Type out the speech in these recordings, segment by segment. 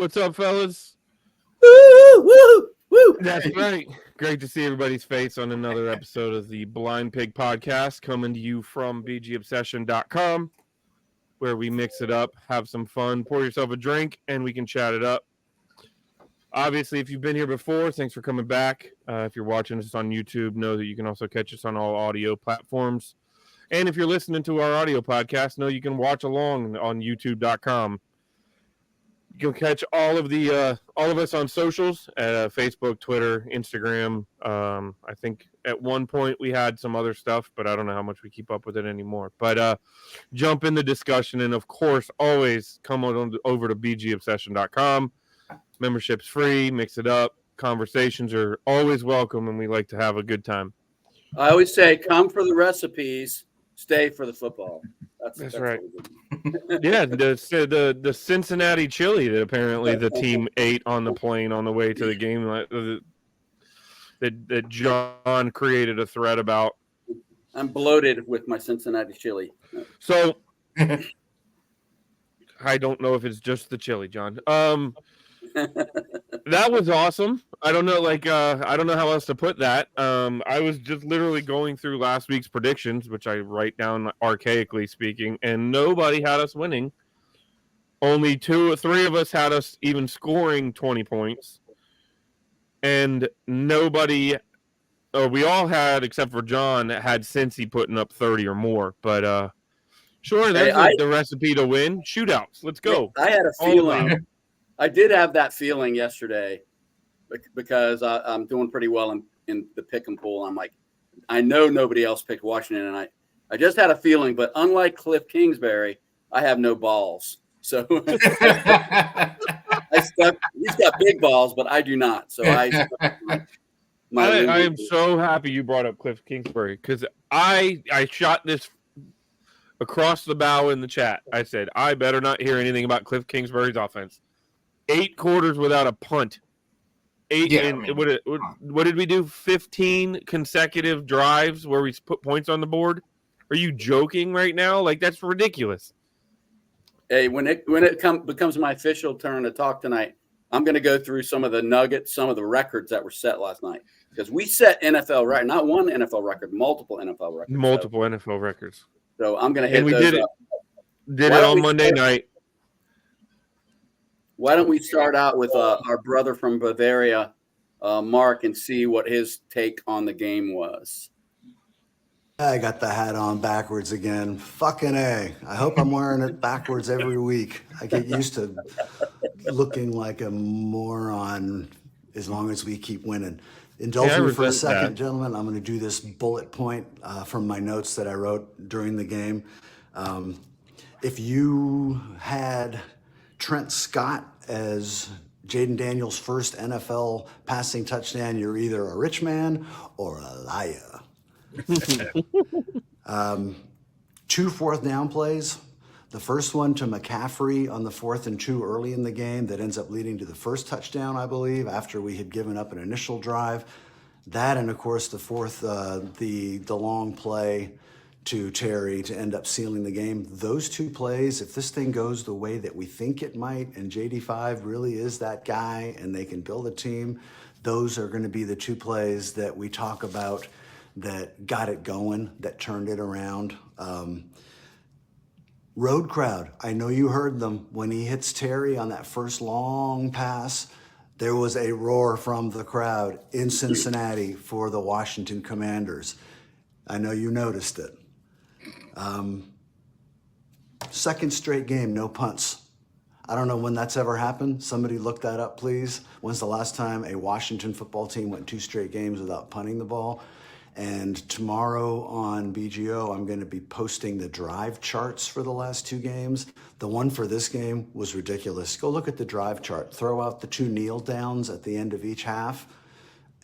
What's up, fellas? Woo, woo, woo. That's right. Great to see everybody's face on another episode of the Blind Pig Podcast, coming to you from bgobsession.com, where we mix it up, have some fun, pour yourself a drink, and we can chat it up. Obviously, if you've been here before, thanks for coming back. If you're watching us on YouTube, know that you can also catch us on all audio platforms. And if you're listening to our audio podcast, know you can watch along on youtube.com. You can catch all of us on socials, Facebook, Twitter, Instagram. I think at one point we had some other stuff, but I don't know how much we keep up with it anymore. But jump in the discussion, and of course, always come on over to bgobsession.com. Membership's free. Mix it up. Conversations are always welcome, and we like to have a good time. I always say, come for the recipes, stay for the football. That's right. Yeah, the Cincinnati chili that apparently the team ate on the plane on the way to the game that John created a thread about. I'm bloated with my Cincinnati chili. So I don't know if it's just the chili, John. That was awesome. I don't know, I don't know how else to put that. I was just literally going through last week's predictions, which I write down archaically speaking, and nobody had us winning. Only 2 or 3 of us had us even scoring 20 points, and nobody. We all had, except for John, had Cincy putting up 30 or more. But sure, that's the recipe to win. Shootouts. Let's go. I had a feeling. I did have that feeling yesterday because I'm doing pretty well in the pick and pull. I'm like, I know nobody else picked Washington, and I just had a feeling. But unlike Cliff Kingsbury, I have no balls. So he's got big balls, but I do not. So I am so happy you brought up Cliff Kingsbury because I shot this across the bow in the chat. I said, I better not hear anything about Cliff Kingsbury's offense. 8 quarters without a punt. What did we do? 15 consecutive drives where we put points on the board? Are you joking right now? Like, that's ridiculous. Hey, when it becomes my official turn to talk tonight, I'm going to go through some of the nuggets, some of the records that were set last night. Because we set NFL record, not one NFL record, multiple NFL records. NFL records. So I'm going to hit and we those did up. Did it on Monday night. Why don't we start out with our brother from Bavaria, Mark, and see what his take on the game was? I got the hat on backwards again. Fucking A. I hope I'm wearing it backwards every week. I get used to looking like a moron as long as we keep winning. Indulge me for a second, gentlemen. I'm going to do this bullet point from my notes that I wrote during the game. If you had Trent Scott as Jaden Daniels' first NFL passing touchdown, you're either a rich man or a liar. 2 fourth down plays. The first one to McCaffrey on the 4th and 2 early in the game that ends up leading to the first touchdown, I believe, after we had given up an initial drive. That, and of course the fourth, the long play to Terry to end up sealing the game. Those 2 plays, if this thing goes the way that we think it might, and JD5 really is that guy and they can build a team, those are going to be the 2 plays that we talk about that got it going, that turned it around. Road crowd, I know you heard them. When he hits Terry on that first long pass, there was a roar from the crowd in Cincinnati for the Washington Commanders. I know you noticed it. Second straight game, no punts. I don't know when that's ever happened. Somebody look that up, please. When's the last time a Washington football team went 2 straight games without punting the ball? And tomorrow on BGO, I'm going to be posting the drive charts for the last 2 games. The one for this game was ridiculous. Go look at the drive chart. Throw out the 2 kneel downs at the end of each half.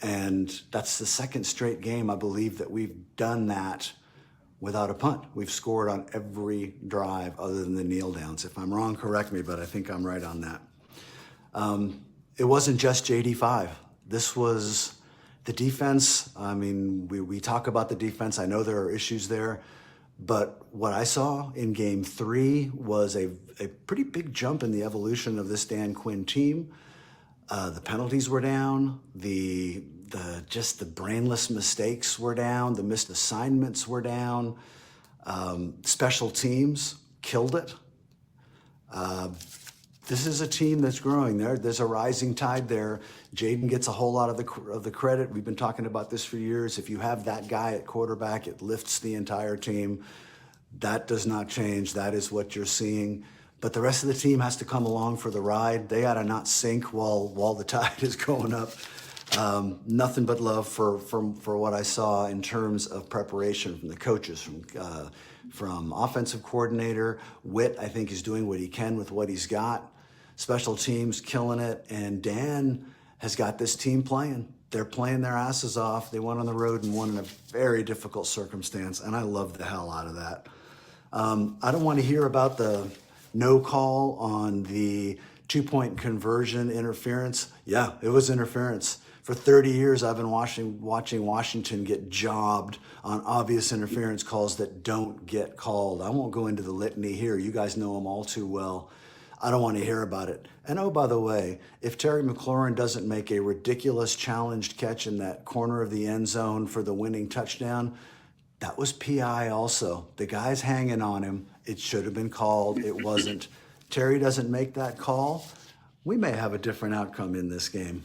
And that's the second straight game, I believe, that we've done that without a punt. We've scored on every drive other than the kneel downs. If I'm wrong, correct me, but I think I'm right on that. It wasn't just JD5. This was the defense. I mean, we talk about the defense. I know there are issues there, But what I saw in game 3 was a pretty big jump in the evolution of this Dan Quinn team. The penalties were down. The brainless mistakes were down. The missed assignments were down. Special teams killed it. This is a team that's growing. There's a rising tide there. Jaden gets a whole lot of the credit. We've been talking about this for years. If you have that guy at quarterback, it lifts the entire team. That does not change. That is what you're seeing. But the rest of the team has to come along for the ride. They got to not sink while the tide is going up. Nothing but love for what I saw in terms of preparation from the coaches, from offensive coordinator. Witt, I think, is doing what he can with what he's got. Special teams killing it. And Dan has got this team playing. They're playing their asses off. They went on the road and won in a very difficult circumstance. And I love the hell out of that. I don't want to hear about the no call on the 2-point conversion interference. Yeah, it was interference. For 30 years, I've been watching Washington get jobbed on obvious interference calls that don't get called. I won't go into the litany here. You guys know them all too well. I don't want to hear about it. And oh, by the way, if Terry McLaurin doesn't make a ridiculous challenged catch in that corner of the end zone for the winning touchdown, that was PI also. The guy's hanging on him. It should have been called. It wasn't. Terry doesn't make that call. We may have a different outcome in this game.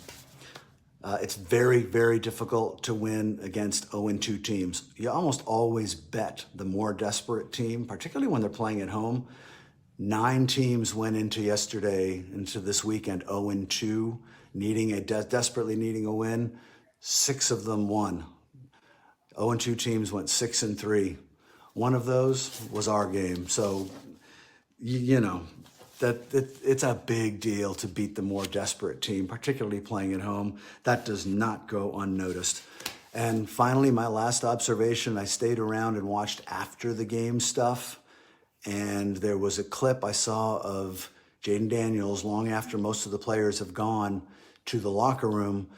It's very, very difficult to win against 0-2 teams. You almost always bet the more desperate team, particularly when they're playing at home. 9 teams went into this weekend 0-2, desperately needing a win. 6 of them won. 0-2 teams went 6-3. One of those was our game. So, it's a big deal to beat the more desperate team, particularly playing at home. That does not go unnoticed. And finally, my last observation, I stayed around and watched after the game stuff. And there was a clip I saw of Jaden Daniels long after most of the players have gone to the locker room,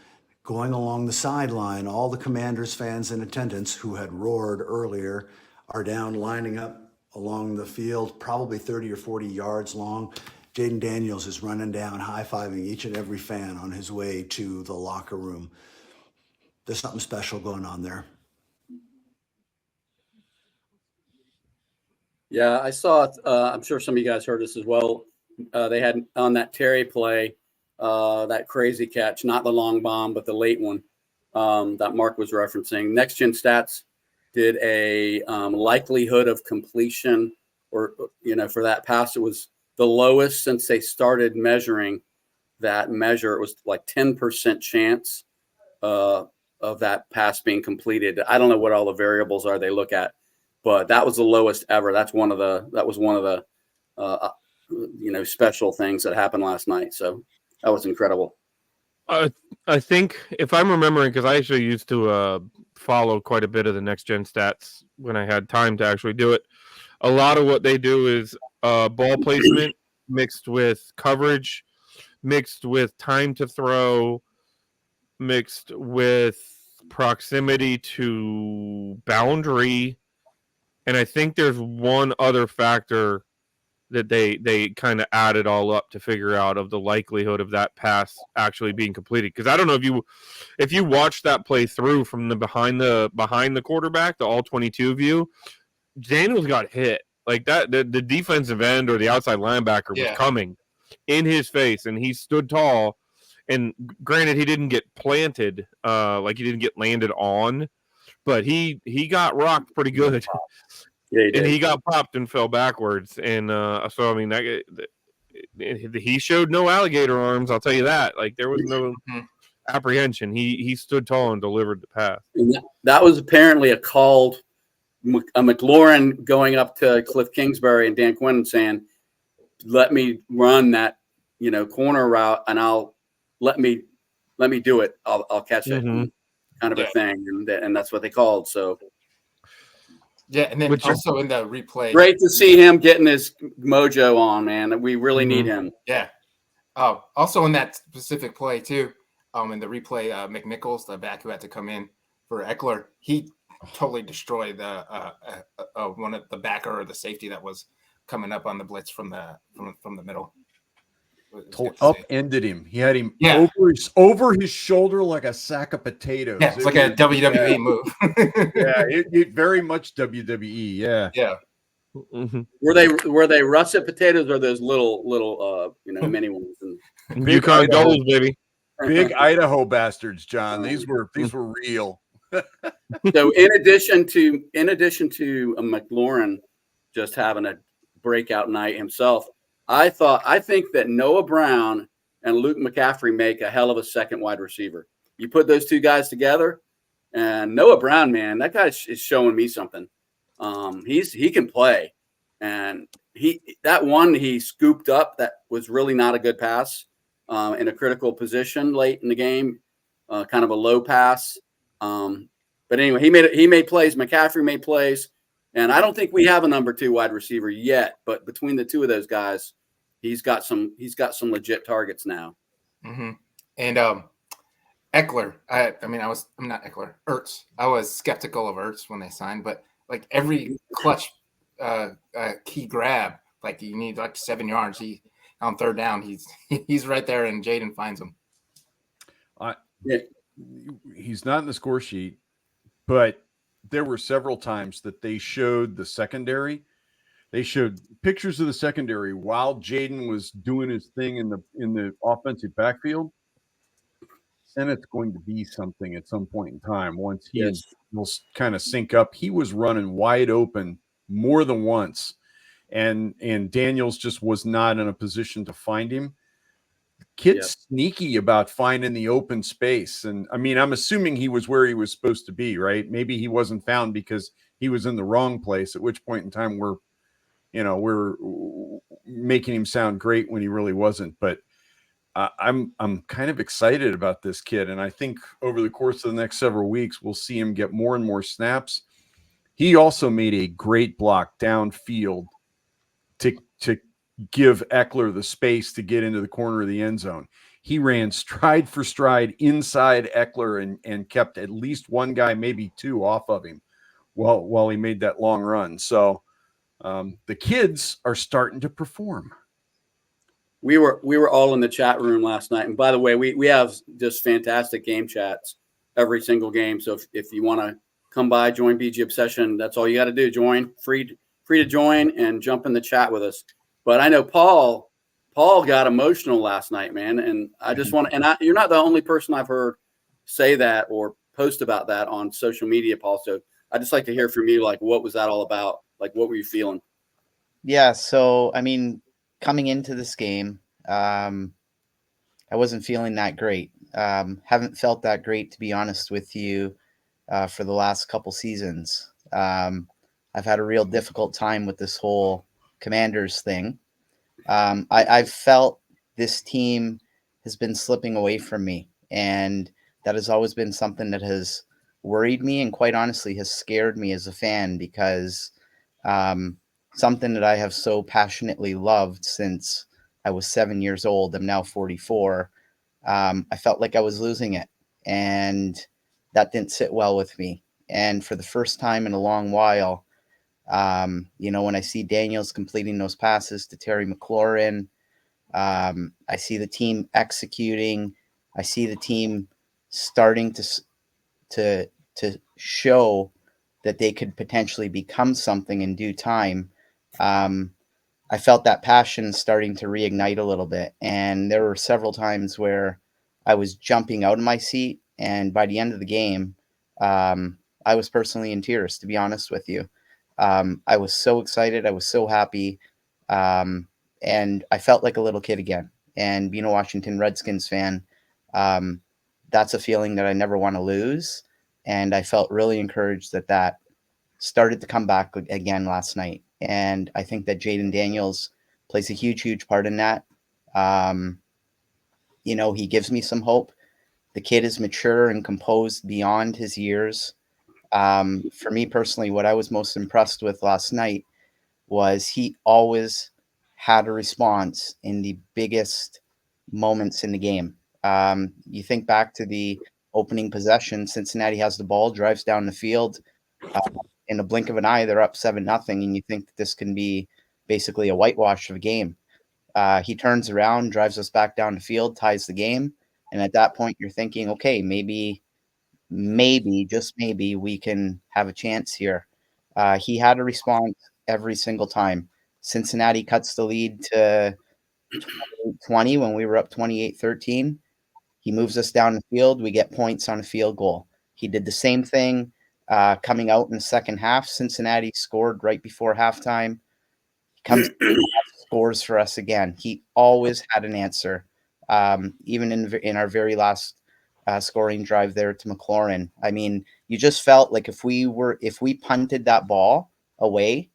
going along the sideline. All the Commanders fans in attendance who had roared earlier are down lining up along the field, probably 30 or 40 yards long. Jaden Daniels is running down, high-fiving each and every fan on his way to the locker room. There's something special going on there. Yeah, I saw it. I'm sure some of you guys heard this as well. They had on that Terry play, that crazy catch, not the long bomb, but the late one that Mark was referencing. Next Gen Stats did a likelihood of completion, or for that pass. It was the lowest since they started measuring that measure. It was like 10% chance of that pass being completed. I don't know what all the variables are they look at, but that was the lowest ever. That was one of the special things that happened last night. So that was incredible. I think, if I'm remembering, because I actually used to follow quite a bit of the Next Gen Stats when I had time to actually do it. A lot of what they do is ball placement mixed with coverage, mixed with time to throw, mixed with proximity to boundary. And I think there's one other factor that they kind of added all up to figure out of the likelihood of that pass actually being completed. Because I don't know if you watch that play through from the behind the quarterback, the all 22 view, Daniels got hit like that. The defensive end or the outside linebacker was coming in his face, and he stood tall. And granted, he didn't get planted, like he didn't get landed on, but he got rocked pretty good. Yeah, and he got popped and fell backwards. And so, I mean, he showed no alligator arms, I'll tell you that. Like, there was no apprehension. He stood tall and delivered the pass. And that was apparently a McLaurin going up to Cliff Kingsbury and Dan Quinn saying, let me run that, corner route, and let me do it. I'll catch it. Kind of a thing. And that's what they called. So. Yeah, and then also in the replay. Great to see him getting his mojo on, man. We really need him. Yeah. Also in that specific play, too, in the replay, McNichols, the back who had to come in for Eckler, he totally destroy the one of the backer or the safety that was coming up on the blitz from the middle. Upended him. He had him Yeah. over his shoulder like a sack of potatoes. Yeah, it's like a WWE move. Yeah, it very much WWE. Yeah. Yeah. Mm-hmm. Were they russet potatoes or those little mini ones? Big Yukon Idaho. Goals, baby. Big Idaho bastards, John. These were real. So in addition to McLaurin just having a breakout night himself, I think that Noah Brown and Luke McCaffrey make a hell of a second wide receiver. You put those two guys together, and Noah Brown, man, that guy is showing me something. He can play, and he scooped up that was really not a good pass in a critical position late in the game, kind of a low pass. But anyway, he made plays. McCaffrey made plays, and I don't think we have a number 2 wide receiver yet. But between the two of those guys, he's got some legit targets now. Mm-hmm. And Eckler, I'm not Eckler, Ertz. I was skeptical of Ertz when they signed, but like every clutch key grab, like you need like 7 yards. He on third down, he's right there, and Jaden finds him. He's not in the score sheet, but there were several times that they showed the secondary. They showed pictures of the secondary while Jaden was doing his thing in the offensive backfield. And it's going to be something at some point in time once he will kind of sync up. He was running wide open more than once, and Daniels just was not in a position to find him. Kid's sneaky about finding the open space. And I mean, I'm assuming he was where he was supposed to be, right? Maybe he wasn't found because he was in the wrong place, at which point in time we're making him sound great when he really wasn't. But I'm kind of excited about this kid. And I think over the course of the next several weeks, we'll see him get more and more snaps. He also made a great block downfield to give Eckler the space to get into the corner of the end zone. He ran stride for stride inside Eckler and kept at least one guy, maybe 2 off of him while he made that long run. So the kids are starting to perform. We were all in the chat room last night. And by the way, we have just fantastic game chats every single game. So if you want to come by, join BG Obsession, that's all you got to do. Join, free to join and jump in the chat with us. But I know Paul got emotional last night, man. And I just want to, you're not the only person I've heard say that or post about that on social media, Paul. So I'd just like to hear from you, like, what was that all about? Like, what were you feeling? Yeah. So, I mean, coming into this game, I wasn't feeling that great. Haven't felt that great, to be honest with you, for the last couple seasons. I've had a real difficult time with this whole Commanders thing. I've felt this team has been slipping away from me, and that has always been something that has worried me and quite honestly has scared me as a fan, because something that I have so passionately loved since I was 7 years old, I'm now 44. I felt like I was losing it, and that didn't sit well with me. And for the first time in a long while, when I see Daniels completing those passes to Terry McLaurin, I see the team executing. I see the team starting to show that they could potentially become something in due time. I felt that passion starting to reignite a little bit. And there were several times where I was jumping out of my seat. And by the end of the game, I was personally in tears, to be honest with you. I was so excited. I was so happy. And I felt like a little kid again. And being a Washington Redskins fan, that's a feeling that I never want to lose. And I felt really encouraged that started to come back again last night. And I think that Jaden Daniels plays a huge, huge part in that. He gives me some hope. The kid is mature and composed beyond his years. For me personally, what I was most impressed with last night was he always had a response in the biggest moments in the game. You think back to the opening possession, Cincinnati has the ball, drives down the field, In a blink of an eye, they're up 7-0, and you think that this can be basically a whitewash of a game. He turns around, drives us back down the field, ties the game. And at that point, you're thinking, okay, maybe, just maybe we can have a chance here. He had a response every single time. Cincinnati cuts the lead to 20 when we were up 28-13. He moves us down the field. We get points on a field goal. He did the same thing coming out in the second half. Cincinnati scored right before halftime. He comes scores for us again. He always had an answer. Even in our very last scoring drive there to McLaurin. I mean, you just felt like if we punted that ball away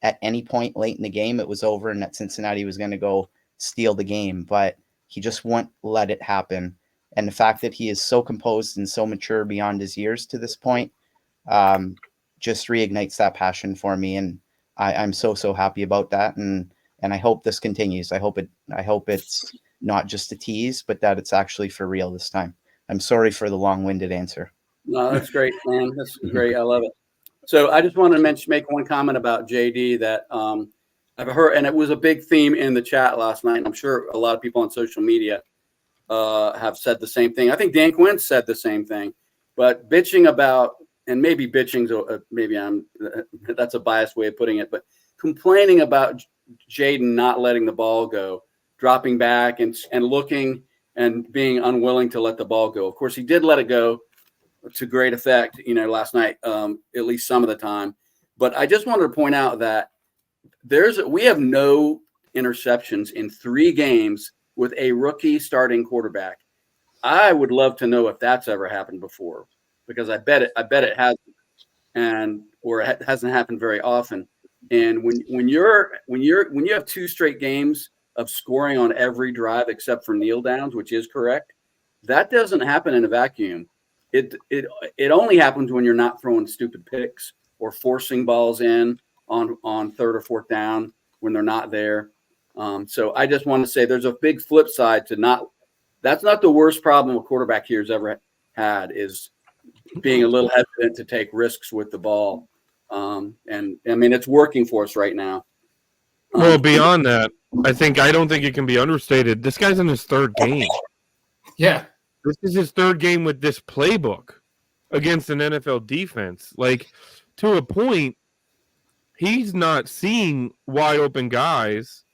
at any point late in the game, it was over and that Cincinnati was going to go steal the game. But he just won't let it happen. And the fact that he is so composed and so mature beyond his years to this point just reignites that passion for me. And I'm so happy about that. And I hope this continues. I hope it's not just a tease, but that it's actually for real this time. I'm sorry for the long-winded answer. No, that's great, man. That's great. I love it. So I just wanted to make one comment about JD that I've heard, and it was a big theme in the chat last night. I'm sure a lot of people on social media have said the same thing. I think Dan Quinn said the same thing, but bitching about, and maybe bitching's that's a biased way of putting it, but complaining about Jaden not letting the ball go, dropping back and looking and being unwilling to let the ball go. Of course, he did let it go to great effect, last night, at least some of the time. But I just wanted to point out that we have no interceptions in 3 games with a rookie starting quarterback. I would love to know if that's ever happened before, because I bet it hasn't, or it hasn't happened very often. And when you have 2 straight games of scoring on every drive except for kneel downs, which is correct, that doesn't happen in a vacuum. It only happens when you're not throwing stupid picks or forcing balls in on 3rd or 4th down when they're not there. So I just want to say there's a big flip side to that's not the worst problem a quarterback here has ever had, is being a little hesitant to take risks with the ball. And I mean, it's working for us right now. Well, beyond that, I don't think it can be understated. This guy's in his 3rd game. Yeah. This is his 3rd game with this playbook against an NFL defense. Like, to a point, he's not seeing wide open guys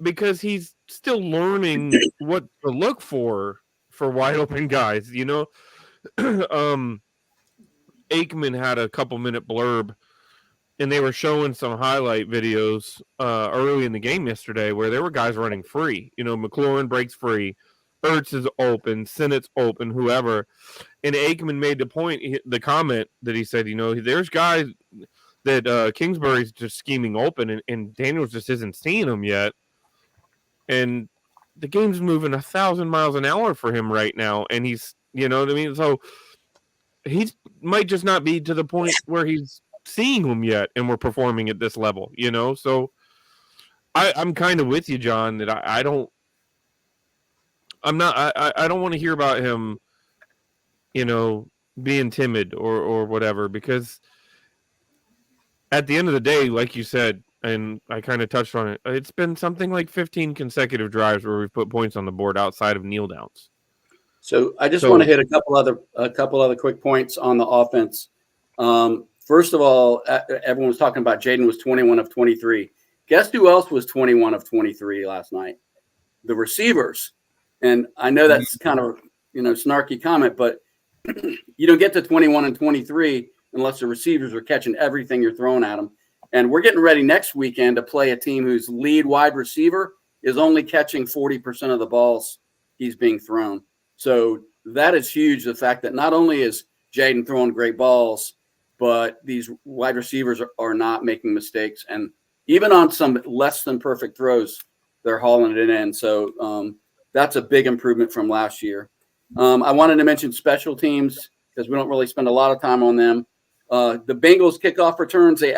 because he's still learning what to look for wide open guys, Aikman had a couple-minute blurb, and they were showing some highlight videos early in the game yesterday where there were guys running free. McLaurin breaks free, Ertz is open, Sennett's open, whoever. And Aikman made the comment that he said, there's guys that Kingsbury's just scheming open, and Daniels just isn't seeing them yet. And the game's moving 1,000 miles an hour for him right now, and he's, you know what I mean? So he might just not be to the point where he's seeing them yet, and we're performing at this level, So I'm kind of with you, John, that I don't want to hear about him, being timid or whatever, because at the end of the day, like you said, and I kind of touched on it, it's been something like 15 consecutive drives where we've put points on the board outside of kneel downs. So I just want to hit a couple other quick points on the offense. First of all, everyone was talking about Jaden was 21 of 23. Guess who else was 21 of 23 last night? The receivers. And I know that's kind of, snarky comment, but you don't get to 21 and 23 unless the receivers are catching everything you're throwing at them. And we're getting ready next weekend to play a team whose lead wide receiver is only catching 40% of the balls he's being thrown. So that is huge. The fact that not only is Jaden throwing great balls, but these wide receivers are not making mistakes. And even on some less than perfect throws, they're hauling it in. So that's a big improvement from last year. I wanted to mention special teams because we don't really spend a lot of time on them. The Bengals kickoff returns, they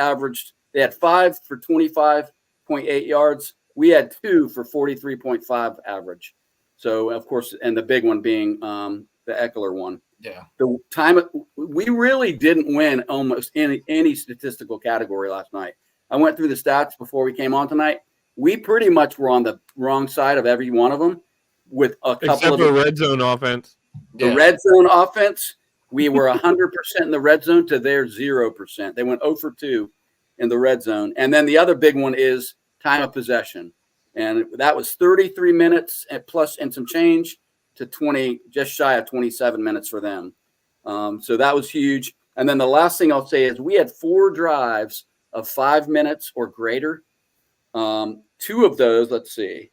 had 5 for 25.8 yards. We had 2 for 43.5 average. So, of course, and the big one being the Eckler one. Yeah. The time we really didn't win almost any statistical category last night. I went through the stats before we came on tonight. We pretty much were on the wrong side of every one of them, with a couple Except of for red zone offense. the red zone offense. We were 100% in the red zone to their 0%. They went 0 for 2 in the red zone. And then the other big one is time of possession. And that was 33 minutes and some change to 20, just shy of 27 minutes for them. So that was huge. And then the last thing I'll say is we had 4 drives of 5 minutes or greater. 2 of those, let's see,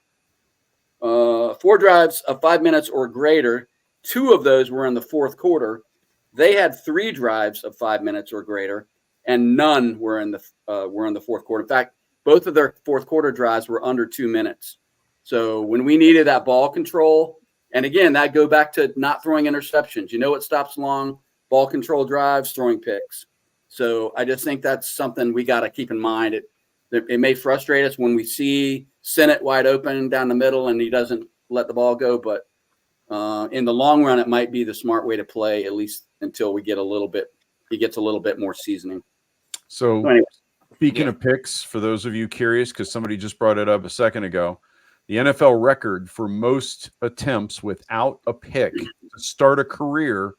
4 drives of 5 minutes or greater. 2 of those were in the fourth quarter. They had 3 drives of 5 minutes or greater, and none were in the fourth quarter. In fact, both of their fourth quarter drives were under 2 minutes. So when we needed that ball control, and again, that go back to not throwing interceptions. You know what stops long ball control drives? Throwing picks. So I just think that's something we got to keep in mind. It may frustrate us when we see Sennett wide open down the middle and he doesn't let the ball go, but in the long run, it might be the smart way to play, at least until he gets a little bit more seasoning. So anyway, speaking of picks, for those of you curious, because somebody just brought it up a second ago, the NFL record for most attempts without a pick to start a career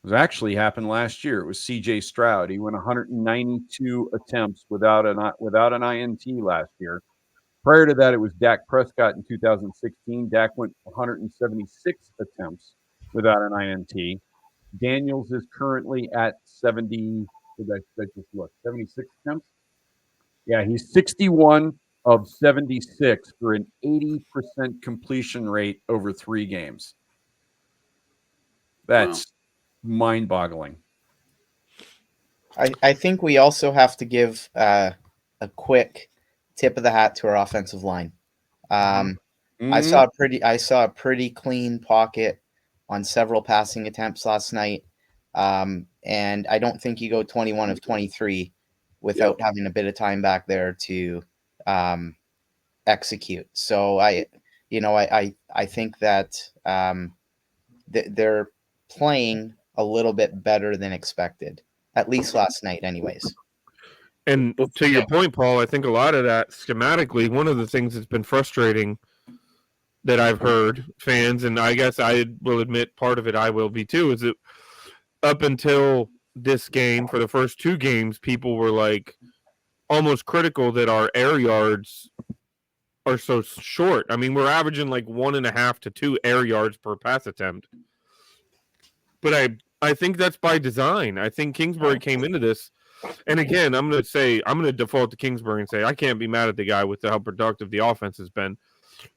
was actually happened last year. It was C.J. Stroud. He went 192 attempts without an INT last year. Prior to that, it was Dak Prescott in 2016. Dak went 176 attempts without an INT. Daniels is currently at 70. Did I just look? 76 attempts? Yeah, he's 61 of 76 for an 80% completion rate over 3 games. That's mind-boggling. I think we also have to give a quick tip of the hat to our offensive line. I saw a pretty clean pocket on several passing attempts last night, and I don't think you go 21 of 23 without having a bit of time back there to execute. So I think that they're playing a little bit better than expected, at least last night, anyways. And to your point, Paul, I think a lot of that schematically, one of the things that's been frustrating that I've heard fans, and I guess I will admit part of it I will be too, is that up until this game, for the first 2 games, people were like almost critical that our air yards are so short. I mean, we're averaging like 1.5 to 2 air yards per pass attempt. But I think that's by design. I think Kingsbury came into this. And again, I'm going to default to Kingsbury and say I can't be mad at the guy with how productive the offense has been.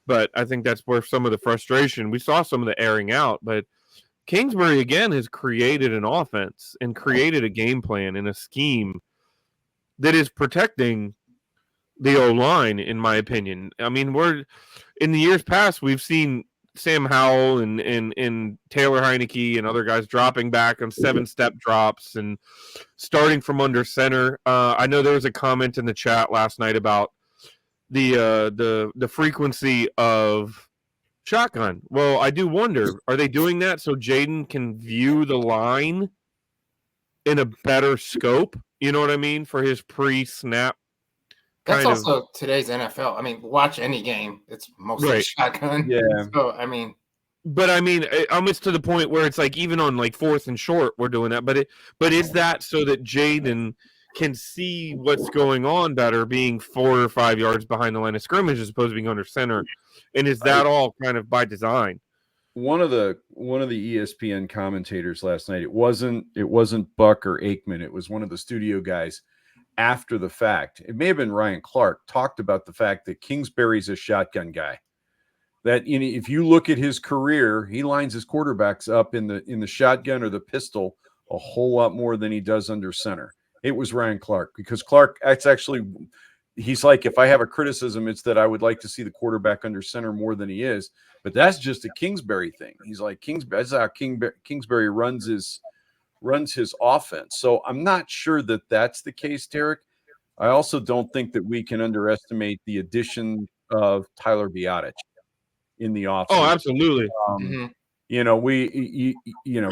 But I think that's where some of the frustration, we saw some of the airing out, but Kingsbury again has created an offense and created a game plan and a scheme that is protecting the O-line, in my opinion. I mean, in the years past, we've seen Sam Howell and Taylor Heineke and other guys dropping back on 7-step drops and starting from under center. I know there was a comment in the chat last night about the frequency of shotgun. Well, I do wonder, are they doing that so Jaden can view the line in a better scope? You know what I mean? For his pre-snap. That's also today's NFL. I mean, watch any game. It's mostly shotgun. Yeah. So, I mean. But I mean, almost to the point where it's like even on like 4th and short, we're doing that. But is that so that Jaden can see what's going on better, being 4 or 5 yards behind the line of scrimmage as opposed to being under center? And is that all kind of by design? One of the ESPN commentators last night, it wasn't Buck or Aikman, it was one of the studio guys after the fact. It may have been Ryan Clark, talked about the fact that Kingsbury's a shotgun guy. That if you look at his career, he lines his quarterbacks up in the shotgun or the pistol a whole lot more than he does under center. It was Ryan Clark, because Clark, that's actually, he's like, if I have a criticism, it's that I would like to see the quarterback under center more than he is. But that's just a Kingsbury thing. He's like, that's how Kingsbury runs his offense. So I'm not sure that that's the case, Derek. I also don't think that we can underestimate the addition of Tyler Biadasz in the offense. Oh, absolutely.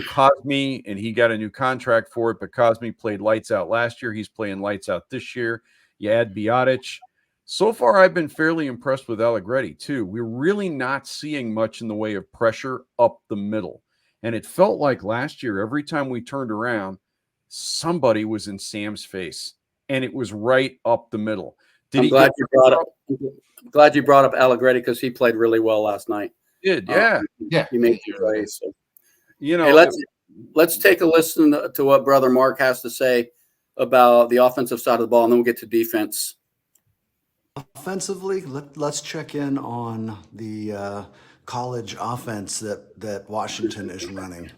Cosme, and he got a new contract for it, but Cosme played lights out last year. He's playing lights out this year. You add Biotic. So far, I've been fairly impressed with Allegretti, too. We're really not seeing much in the way of pressure up the middle. And it felt like last year, every time we turned around, somebody was in Sam's face, and it was right up the middle. I'm glad you brought up Allegretti because he played really well last night. Yeah. He made the plays. So. Hey, let's take a listen to what Brother Mark has to say about the offensive side of the ball, and then we'll get to defense. Offensively, let's check in on the college offense that Washington is running.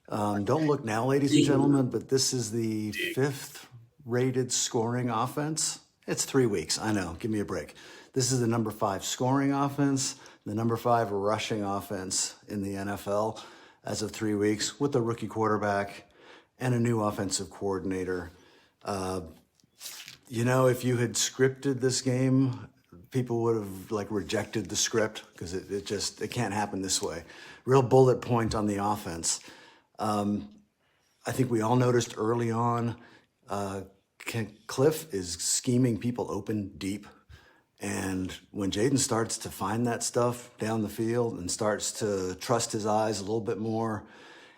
Don't look now, ladies and gentlemen, but this is the 5th rated scoring offense. It's 3 weeks. I know. Give me a break. This is the number 5 scoring offense, the number 5 rushing offense in the NFL as of 3 weeks, with a rookie quarterback and a new offensive coordinator. If you had scripted this game, people would have rejected the script because it can't happen this way. Real bullet point on the offense. I think we all noticed early on, Cliff is scheming people open deep. And when Jaden starts to find that stuff down the field and starts to trust his eyes a little bit more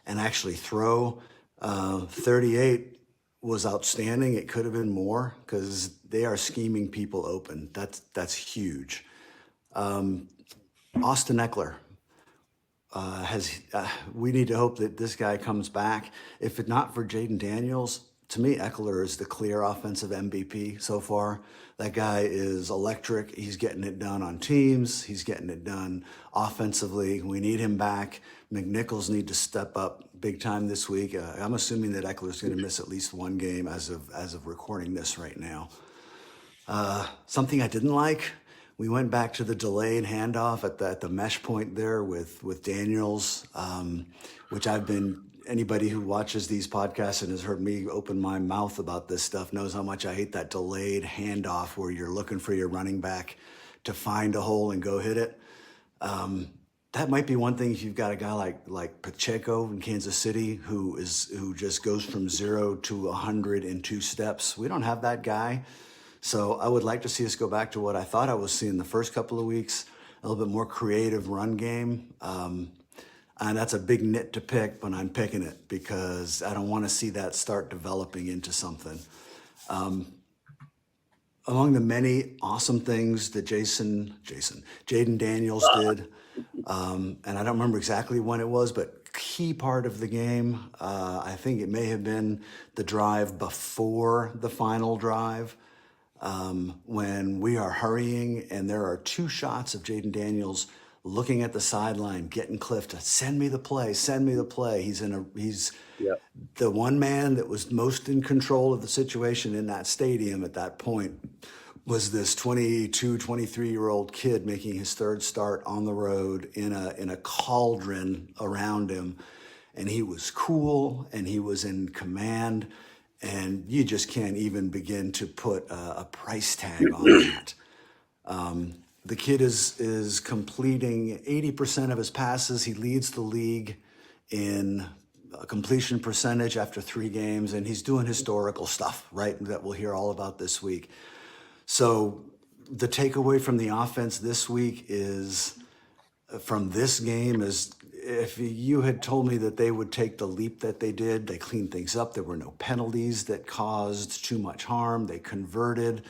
and actually throw, 38 was outstanding. It could have been more because they are scheming people open. That's huge. Austin Eckler we need to hope that this guy comes back. If it's not for Jaden Daniels, to me, Eckler is the clear offensive MVP so far. That guy is electric. He's getting it done on teams. He's getting it done offensively. We need him back. McNichols need to step up big time this week. I'm assuming that Eckler's going to miss at least one game as of recording this right now. Something I didn't like, we went back to the delayed handoff at the mesh point there with Daniels, which anybody who watches these podcasts and has heard me open my mouth about this stuff knows how much I hate that delayed handoff where you're looking for your running back to find a hole and go hit it. That might be one thing if you've got a guy like Pacheco in Kansas City who just goes from 0 to 100 in 2 steps. We don't have that guy. So I would like to see us go back to what I thought I was seeing the first couple of weeks, a little bit more creative run game. And that's a big nit to pick, but I'm picking it because I don't want to see that start developing into something. Among the many awesome things that Jaden Daniels did, and I don't remember exactly when it was, but key part of the game, I think it may have been the drive before the final drive, when we are hurrying and there are 2 shots of Jaden Daniels looking at the sideline, getting Cliff to send me the play. He's the one man that was most in control of the situation in that stadium at that point was this 22, 23-year-old kid making his 3rd start on the road in a cauldron around him. And he was cool and he was in command. And you just can't even begin to put a price tag on that. The kid is completing 80% of his passes. He leads the league in completion percentage after 3 games, and he's doing historical stuff, right, that we'll hear all about this week. So the takeaway from the offense this week from this game is, if you had told me that they would take the leap that they did, they cleaned things up. There were no penalties that caused too much harm. They converted,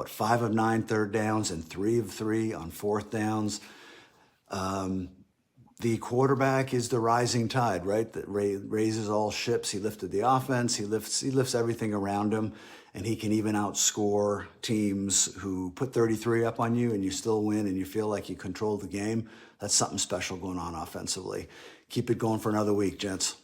5 of 9 third downs and 3 of 3 on 4th downs. The quarterback is the rising tide, right? That raises all ships. He lifted the offense. He lifts everything around him, and he can even outscore teams who put 33 up on you and you still win and you feel like you control the game. That's something special going on offensively. Keep it going for another week, gents.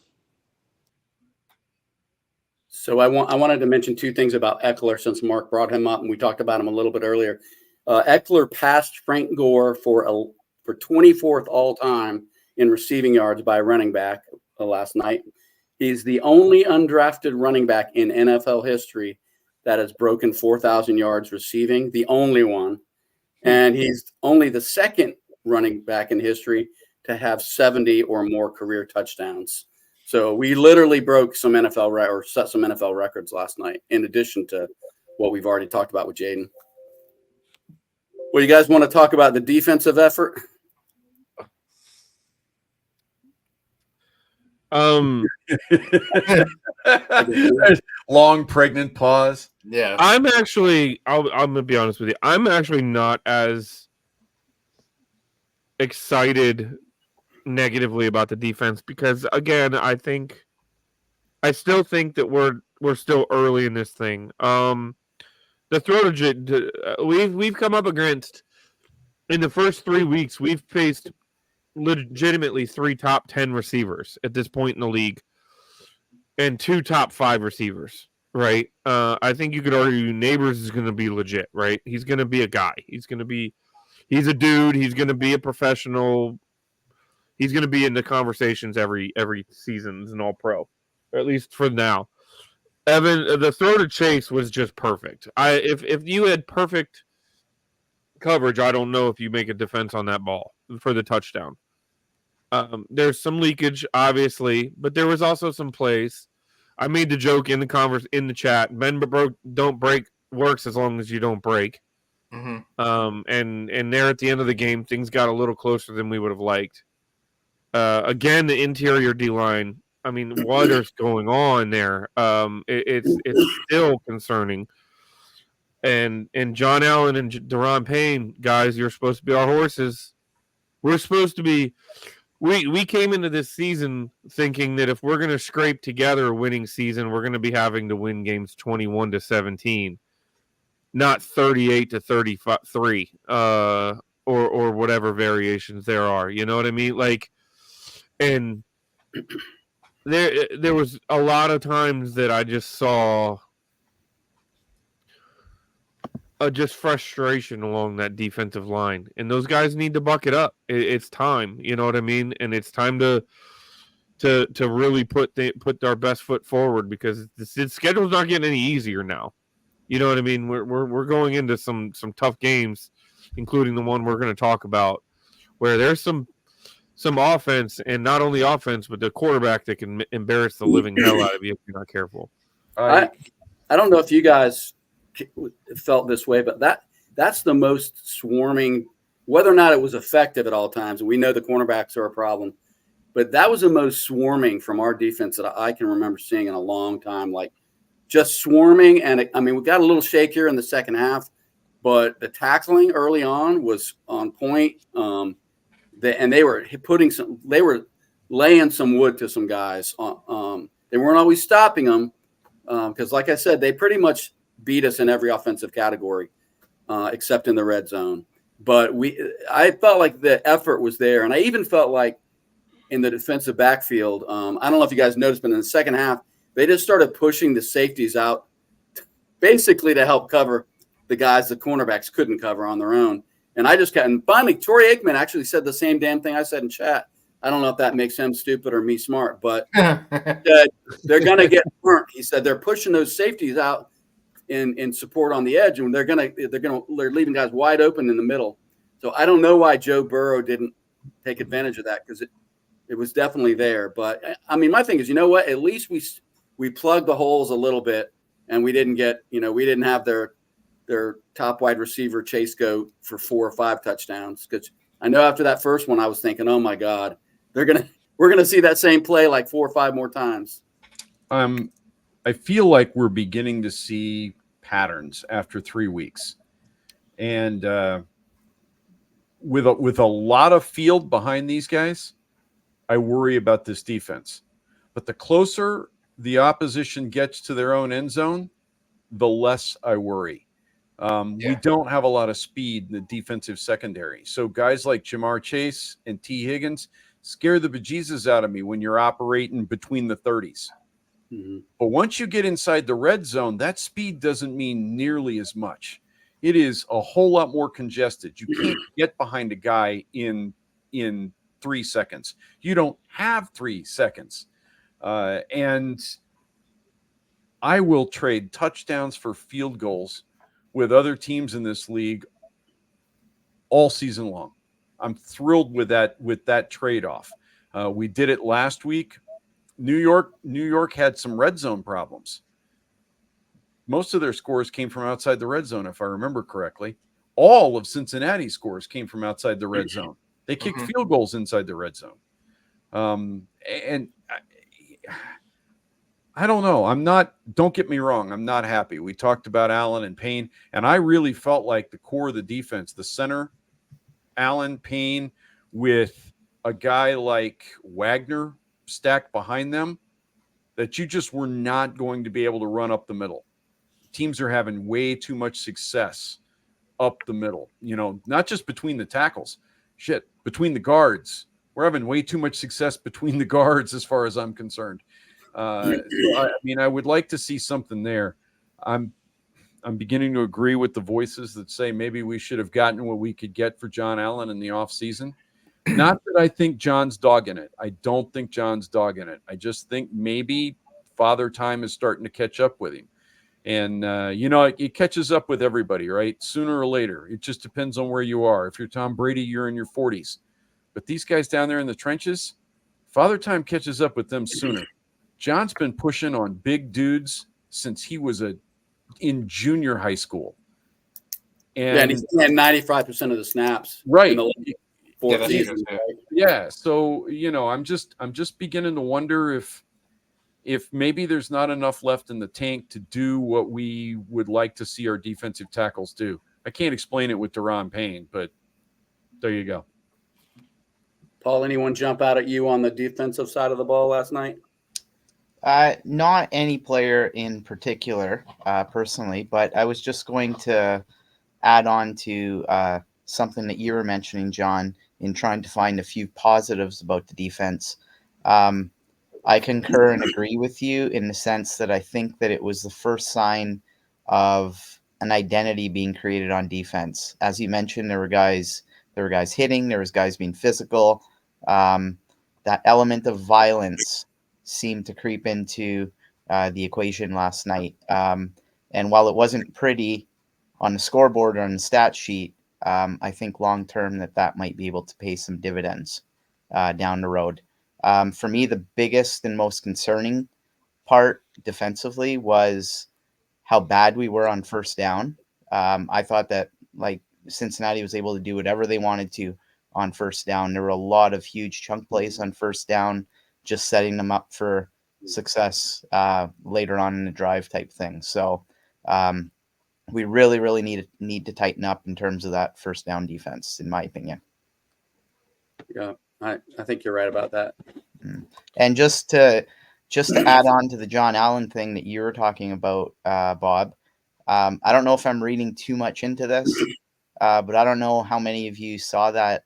So I wanted to mention 2 things about Eckler since Mark brought him up and we talked about him a little bit earlier. Eckler passed Frank Gore for 24th all time in receiving yards by a running back last night. He's the only undrafted running back in NFL history that has broken 4,000 yards receiving, the only one. And he's only the 2nd running back in history to have 70 or more career touchdowns. So we literally broke some or set some NFL records last night, in addition to what we've already talked about with Jaden. Well, you guys want to talk about the defensive effort? Long pregnant pause. Yeah. I'm gonna be honest with you. I'm actually not as excited negatively about the defense because, again, I still think that we're still early in this thing. The throw we've come up against in the first 3 weeks. We've faced legitimately 3 top 10 receivers at this point in the league, and 2 top 5 receivers. Right? I think you could argue Neighbors is going to be legit. Right? He's going to be a guy. He's a dude. He's going to be a professional. He's going to be in the conversations every season as an All-Pro, or at least for now. Evan, the throw to Chase was just perfect. If you had perfect coverage, I don't know if you make a defense on that ball for the touchdown. There's some leakage, obviously, but there was also some plays. I made the joke in the chat. Bend but don't break works as long as you don't break. Mm-hmm. And there at the end of the game, things got a little closer than we would have liked. Again, the interior D line. I mean, what is going on there? It's still concerning. And John Allen and Deron Payne, guys, you're supposed to be our horses. We're supposed to be. We came into this season thinking that if we're going to scrape together a winning season, we're going to be having to win games 21-17, not 38-33, or whatever variations there are. You know what I mean? Like, and there was a lot of times that I just saw just frustration along that defensive line, and those guys need to buck it up. It's time, you know what I mean, and it's time to really put our best foot forward because the schedule's not getting any easier now. You know what I mean? We're going into some tough games, including the one we're going to talk about, where there's some offense, and not only offense, but the quarterback that can embarrass the living hell out of you if you're not careful. I don't know if you guys felt this way, but that's the most swarming, whether or not it was effective at all times. And we know the cornerbacks are a problem, but that was the most swarming from our defense that I can remember seeing in a long time. Like just swarming. And I mean, we got a little shakier in the second half, but the tackling early on was on point. And they were laying some wood to some guys. They weren't always stopping them because, like I said, they pretty much beat us in every offensive category except in the red zone. But I felt like the effort was there, and I even felt like in the defensive backfield. I don't know if you guys noticed, but in the second half, they just started pushing the safeties out, basically to help cover the guys the cornerbacks couldn't cover on their own. And I just got, and finally, Troy Aikman actually said the same damn thing I said in chat. I don't know if that makes him stupid or me smart, but they're going to get burnt. He said they're pushing those safeties out in support on the edge, and they're leaving guys wide open in the middle. So I don't know why Joe Burrow didn't take advantage of that, because it was definitely there. But I mean, my thing is, you know what? At least we plugged the holes a little bit, and we didn't have their top wide receiver Chase go for 4 or 5 touchdowns. Because I know after that first one, I was thinking, oh my God, we're gonna see that same play like 4 or 5 more times. I feel like we're beginning to see patterns after 3 weeks, and with a lot of field behind these guys, I worry about this defense. But the closer the opposition gets to their own end zone, the less I worry. We don't have a lot of speed in the defensive secondary. So guys like Jamar Chase and T. Higgins scare the bejesus out of me when you're operating between the 30s. Mm-hmm. But once you get inside the red zone, that speed doesn't mean nearly as much. It is a whole lot more congested. You can't get behind a guy in 3 seconds. You don't have 3 seconds. And I will trade touchdowns for field goals with other teams in this league all season long. I'm thrilled with that trade-off. We did it last week. New York had some red zone problems. Most of their scores came from outside the red zone, if I remember correctly. All of Cincinnati's scores came from outside the red zone. They kicked field goals inside the red zone. And I don't know. Don't get me wrong. I'm not happy. We talked about Allen and Payne, and I really felt like the core of the defense, the center, Allen, Payne, with a guy like Wagner stacked behind them, that you just were not going to be able to run up the middle. Teams are having way too much success up the middle, not just between the tackles, between the guards. We're having way too much success between the guards as far as I'm concerned. I would like to see something there. I'm beginning to agree with the voices that say maybe we should have gotten what we could get for John Allen in the offseason. Not that I think John's dogging it. I don't think John's dogging it. I just think maybe Father Time is starting to catch up with him. And, it catches up with everybody, right? Sooner or later. It just depends on where you are. If you're Tom Brady, you're in your 40s. But these guys down there in the trenches, Father Time catches up with them sooner. John's been pushing on big dudes since he was in junior high school. And he's had 95% of the snaps. Right. In the fourth season. Yeah. So, I'm just beginning to wonder if maybe there's not enough left in the tank to do what we would like to see our defensive tackles do. I can't explain it with Daron Payne, but there you go. Paul, anyone jump out at you on the defensive side of the ball last night? Not any player in particular, personally, but I was just going to add on to something that you were mentioning, John, in trying to find a few positives about the defense. I concur and agree with you in the sense that I think that it was the first sign of an identity being created on defense. As you mentioned, there were guys hitting, there was guys being physical. That element of violence seemed to creep into the equation last night. And while it wasn't pretty on the scoreboard or on the stat sheet, I think long term that might be able to pay some dividends down the road. For me, the biggest and most concerning part defensively was how bad we were on first down. I thought that Cincinnati was able to do whatever they wanted to on first down. There were a lot of huge chunk plays on first down, just setting them up for success later on in the drive type thing. So we really, really need to tighten up in terms of that first down defense, in my opinion. Yeah, I think you're right about that. And just to add on to the John Allen thing that you were talking about, Bob, I don't know if I'm reading too much into this, but I don't know how many of you saw that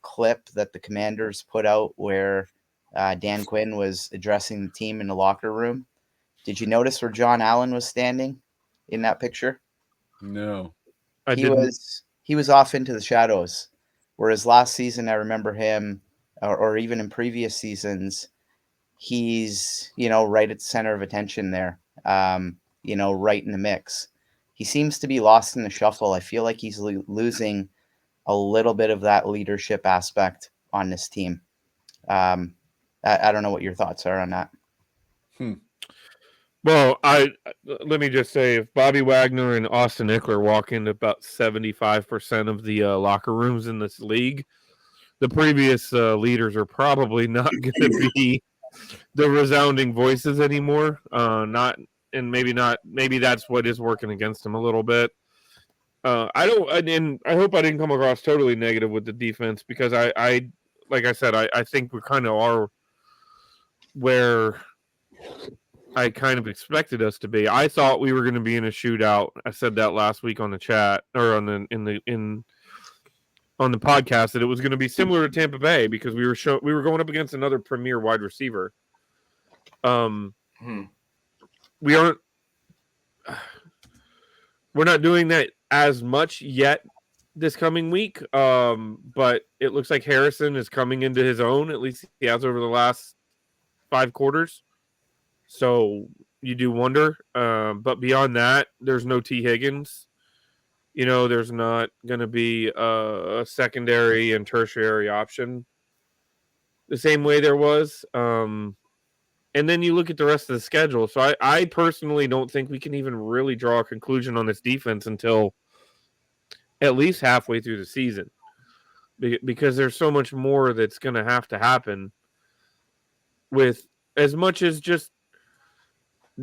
clip that the Commanders put out where Dan Quinn was addressing the team in the locker room. Did you notice where John Allen was standing in that picture? No. He was off into the shadows, whereas last season I remember him, or even in previous seasons, he's right at the center of attention there, right in the mix. He seems to be lost in the shuffle. I feel like he's losing a little bit of that leadership aspect on this team. I don't know what your thoughts are on that. Well, let me just say, if Bobby Wagner and Austin Eckler walk into about 75% of the locker rooms in this league, the previous leaders are probably not going to be the resounding voices anymore. Maybe that's what is working against them a little bit. I hope I didn't come across totally negative with the defense, because I like I said, I think we kind of are where I kind of expected us to be. I thought we were going to be in a shootout. I said that last week on the chat, or on the podcast, that it was going to be similar to Tampa Bay, because we were going up against another premier wide receiver. We aren't. We're not doing that as much yet this coming week, but it looks like Harrison is coming into his own. At least he has over the last 5 quarters. So you do wonder. But beyond that, there's no T. Higgins. there's not going to be a secondary and tertiary option the same way there was. And then you look at the rest of the schedule. So I personally don't think we can even really draw a conclusion on this defense until at least halfway through the season, because there's so much more that's going to have to happen, with as much as just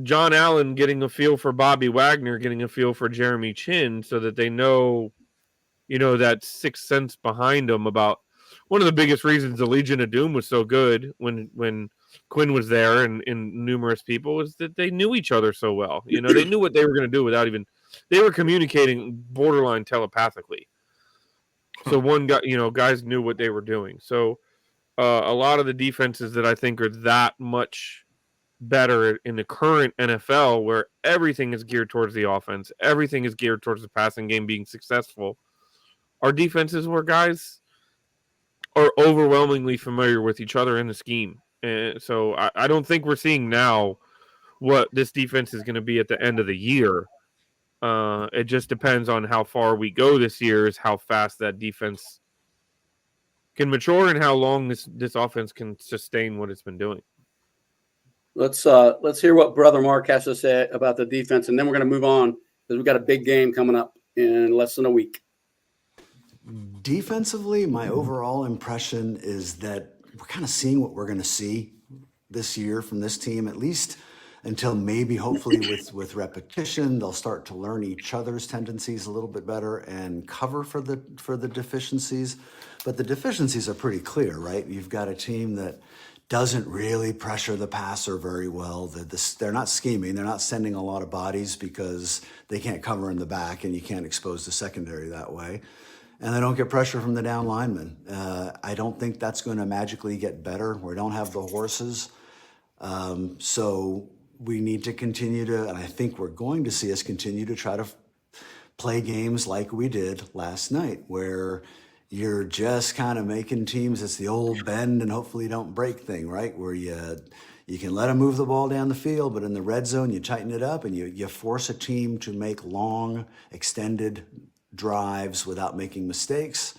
John Allen getting a feel for Bobby Wagner, getting a feel for Jeremy Chin, so that they know, that sixth sense behind them about one of the biggest reasons the Legion of Doom was so good when Quinn was there and numerous people was that they knew each other so well. They knew what they were going to do without even, they were communicating borderline telepathically. So one guy, guys knew what they were doing. So a lot of the defenses that I think are that much better in the current NFL, where everything is geared towards the offense, everything is geared towards the passing game being successful, are defenses where guys are overwhelmingly familiar with each other in the scheme. And so I don't think we're seeing now what this defense is going to be at the end of the year. It just depends on how far we go this year, is how fast that defense can mature and how long this offense can sustain what it's been doing. Let's hear what Brother Mark has to say about the defense, and then we're going to move on because we've got a big game coming up in less than a week. Defensively, my overall impression is that we're kind of seeing what we're going to see this year from this team, at least until maybe hopefully with repetition, they'll start to learn each other's tendencies a little bit better and cover for the deficiencies. But the deficiencies are pretty clear, right? You've got a team that doesn't really pressure the passer very well. They're not scheming. They're not sending a lot of bodies because they can't cover in the back and you can't expose the secondary that way. And they don't get pressure from the down linemen. I don't think that's going to magically get better. We don't have the horses. So we need to continue to, and I think we're going to see us continue to try to play games like we did last night, where you're just kind of making teams. It's the old bend and hopefully don't break thing, right? Where you can let them move the ball down the field, but in the red zone, you tighten it up and you force a team to make long, extended drives without making mistakes.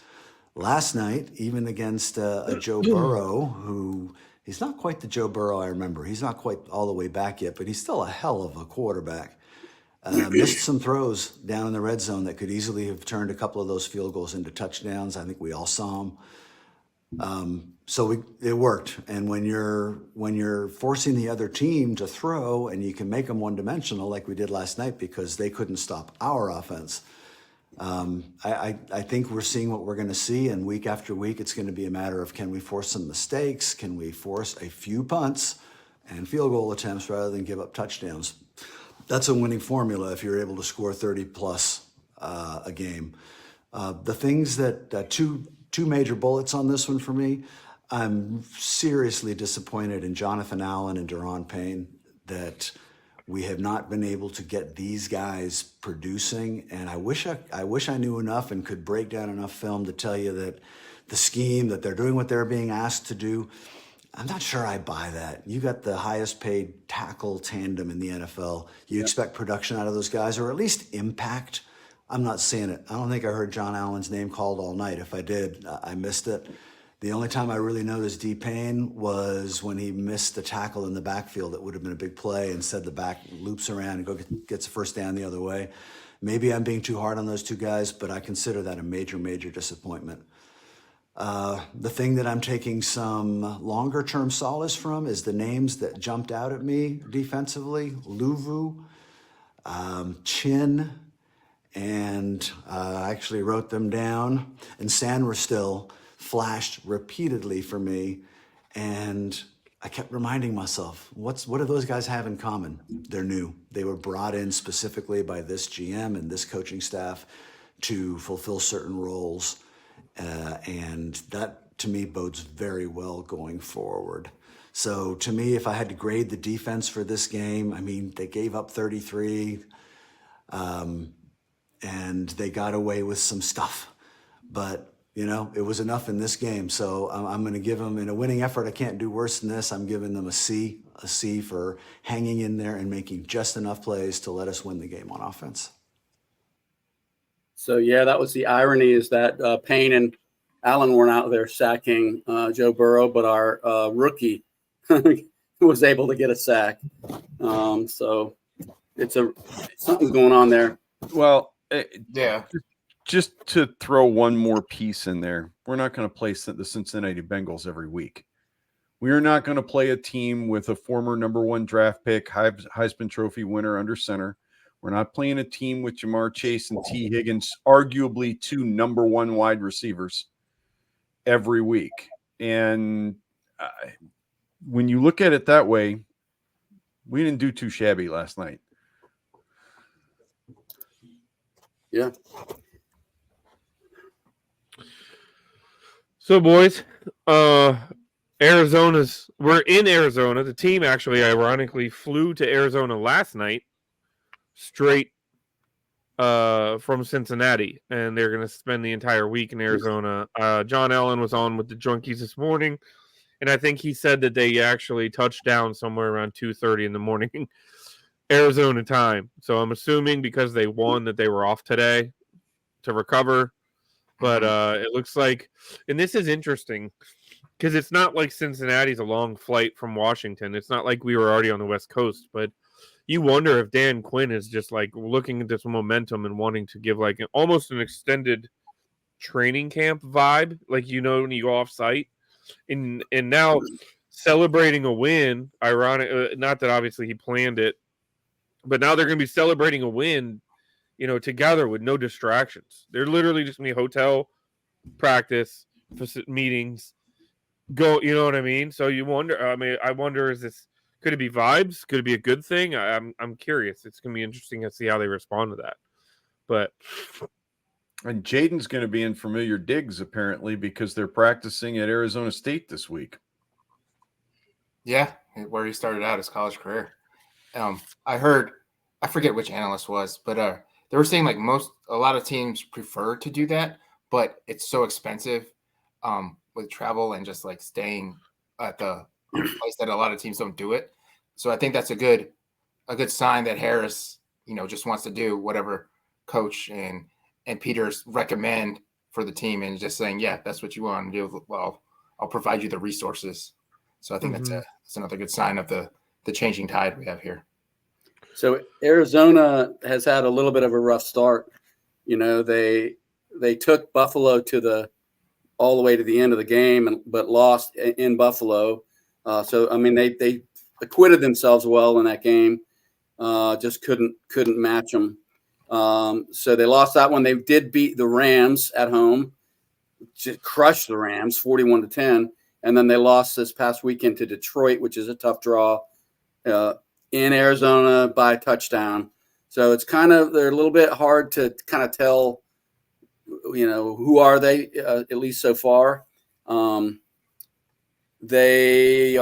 Last night, even against a Joe Burrow, who he's not quite the Joe Burrow I remember. He's not quite all the way back yet, but he's still a hell of a quarterback. Missed some throws down in the red zone that could easily have turned a couple of those field goals into touchdowns. I think we all saw them. So it worked. And when you're forcing the other team to throw and you can make them one-dimensional like we did last night because they couldn't stop our offense, I think we're seeing what we're going to see. And week after week, it's going to be a matter of, can we force some mistakes? Can we force a few punts and field goal attempts rather than give up touchdowns? That's a winning formula if you're able to score 30 plus a game. The things that two major bullets on this one for me, I'm seriously disappointed in Jonathan Allen and Daron Payne that we have not been able to get these guys producing. And I wish I knew enough and could break down enough film to tell you that the scheme, that they're doing what they're being asked to do. I'm not sure I buy that. You got the highest paid tackle tandem in the NFL. You expect production out of those guys, or at least impact. I'm not seeing it. I don't think I heard John Allen's name called all night. If I did, I missed it. The only time I really noticed D. Payne was when he missed the tackle in the backfield. That would have been a big play. Instead, the back loops around and gets the first down the other way. Maybe I'm being too hard on those two guys, but I consider that a major, major disappointment. The thing that I'm taking some longer term solace from is the names that jumped out at me defensively: Luvu, Chin, and I actually wrote them down. And Sandra still flashed repeatedly for me, and I kept reminding myself, what do those guys have in common? They're new. They were brought in specifically by this GM and this coaching staff to fulfill certain roles. And that, to me, bodes very well going forward. So, to me, if I had to grade the defense for this game, I mean, they gave up 33, and they got away with some stuff. But, it was enough in this game. So, I'm going to give them, in a winning effort, I can't do worse than this. I'm giving them a C for hanging in there and making just enough plays to let us win the game on offense. So, yeah, that was the irony is that Payne and Allen weren't out there sacking Joe Burrow, but our rookie was able to get a sack. So something's going on there. Well, Yeah. just to throw one more piece in there, we're not going to play the Cincinnati Bengals every week. We are not going to play a team with a former number 1 draft pick, Heisman Trophy winner under center. We're not playing a team with Jamar Chase and T. Higgins, arguably 2 number 1 wide receivers every week. And when you look at it that way, we didn't do too shabby last night. Yeah. So, boys, we're in Arizona. The team actually, ironically, flew to Arizona last night, straight from Cincinnati, and they're going to spend the entire week in Arizona. John Allen was on with the Junkies this morning, and I think he said that they actually touched down somewhere around 2:30 in the morning, Arizona time. So I'm assuming because they won that they were off today to recover. But it looks like, and this is interesting because it's not like Cincinnati's a long flight from Washington. It's not like we were already on the West Coast, but you wonder if Dan Quinn is just like looking at this momentum and wanting to give like almost an extended training camp vibe, like, you know, when you go off site and now celebrating a win. Ironic, not that obviously he planned it, but now they're going to be celebrating a win, you know, together with no distractions. They're literally just going to be hotel, practice, meetings, go, you know what I mean? So you wonder, I wonder, could it be vibes? Could it be a good thing? I'm curious. It's going to be interesting to see how they respond to that. But And Jaden's going to be in familiar digs, apparently, because they're practicing at Arizona State this week. Yeah, where he started out his college career. I forget which analyst was, but they were saying like a lot of teams prefer to do that, but it's so expensive with travel and just like staying at the place that a lot of teams don't do it. So I think that's a good sign that Harris, you know, just wants to do whatever coach and Peters recommend for the team, and just saying, yeah, that's what you want to do. Well, I'll provide you the resources. So I think that's another good sign of the changing tide we have here. So Arizona has had a little bit of a rough start. You know, they took Buffalo all the way to the end of the game, but lost in Buffalo. So I mean, they acquitted themselves well in that game. Just couldn't match them. So they lost that one. They did beat the Rams at home, just crushed the Rams 41-10, and then they lost this past weekend to Detroit, which is a tough draw. In Arizona by a touchdown. So it's they're a little bit hard to kind of tell, you know, who are they, at least so far. They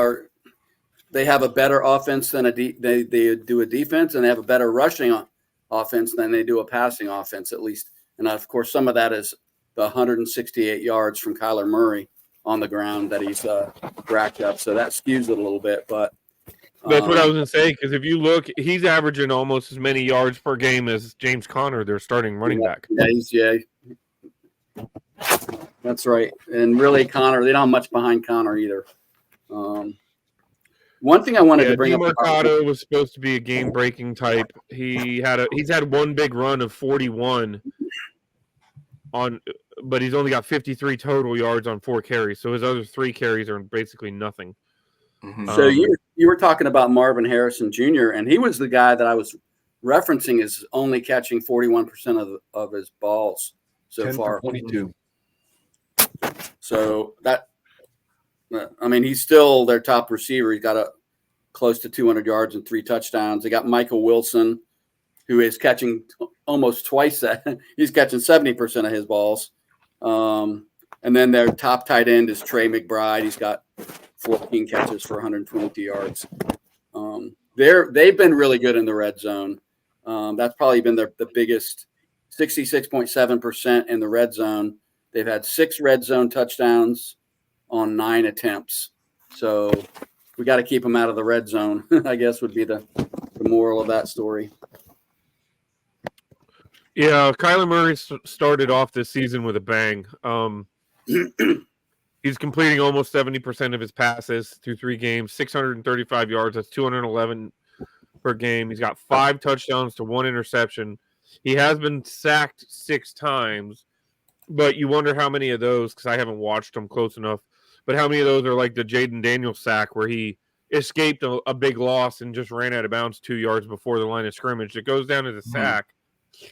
have a better offense than they do a defense, and they have a better rushing offense than they do a passing offense, at least. And of course, some of that is the 168 yards from Kyler Murray on the ground that he's racked up. So that skews it a little bit, but that's what I was going to say, because if you look, he's averaging almost as many yards per game as James Conner, their starting running back. Yeah, that's right. And really, Conner, they don't have much behind Conner either. One thing I wanted to bring up. DeMarcado was supposed to be a game-breaking type. He's had one big run of 41 but he's only got 53 total yards on 4 carries. So his other 3 carries are basically nothing. Mm-hmm. So you were talking about Marvin Harrison Jr., and he was the guy that I was referencing as only catching 41% of his balls so far. 22. So I mean, he's still their top receiver. He's got close to 200 yards and 3 touchdowns. They got Michael Wilson, who is catching almost twice that. He's catching 70% of his balls. And then their top tight end is Trey McBride. He's got 14 catches for 122 yards. They've been really good in the red zone. That's probably been the biggest, 66.7% in the red zone. They've had 6 red zone touchdowns on 9 attempts. So we got to keep them out of the red zone, I guess would be the moral of that story. Yeah, Kyler Murray started off this season with a bang. He's completing almost 70% of his passes through 3 games, 635 yards. That's 211 per game. He's got 5 touchdowns to 1 interception. He has been sacked 6 times, but you wonder how many of those, because I haven't watched him close enough, but how many of those are like the Jaden Daniels sack where he escaped a big loss and just ran out of bounds 2 yards before the line of scrimmage. It goes down as a sack,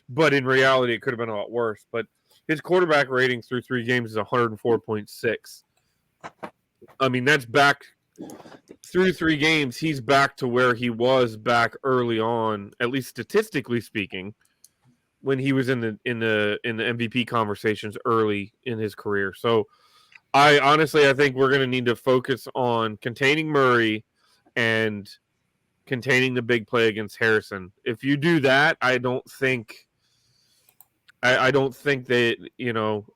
but in reality, it could have been a lot worse. But his quarterback rating through 3 games is 104.6. I mean, that's back through 3 games. He's back to where he was back early on, at least statistically speaking, when he was in the MVP conversations early in his career. So, I think we're going to need to focus on containing Murray and containing the big play against Harrison. If you do that, I don't think that you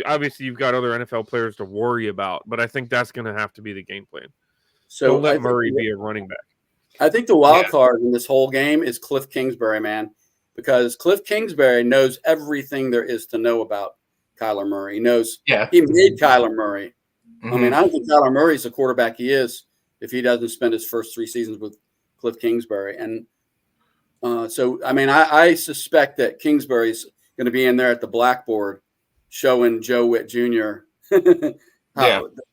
obviously you've got other NFL players to worry about, but I think that's going to have to be the game plan. So don't let Murray be a running back. I think the wild card in this whole game is Cliff Kingsbury, man, because Cliff Kingsbury knows everything there is to know about Kyler Murray. He knows he made Kyler Murray. I mean, I don't think Kyler Murray's the quarterback he is if he doesn't spend his first 3 seasons with Cliff Kingsbury. And so, I mean, I suspect that Kingsbury's going to be in there at the blackboard showing Joe Witt Jr. the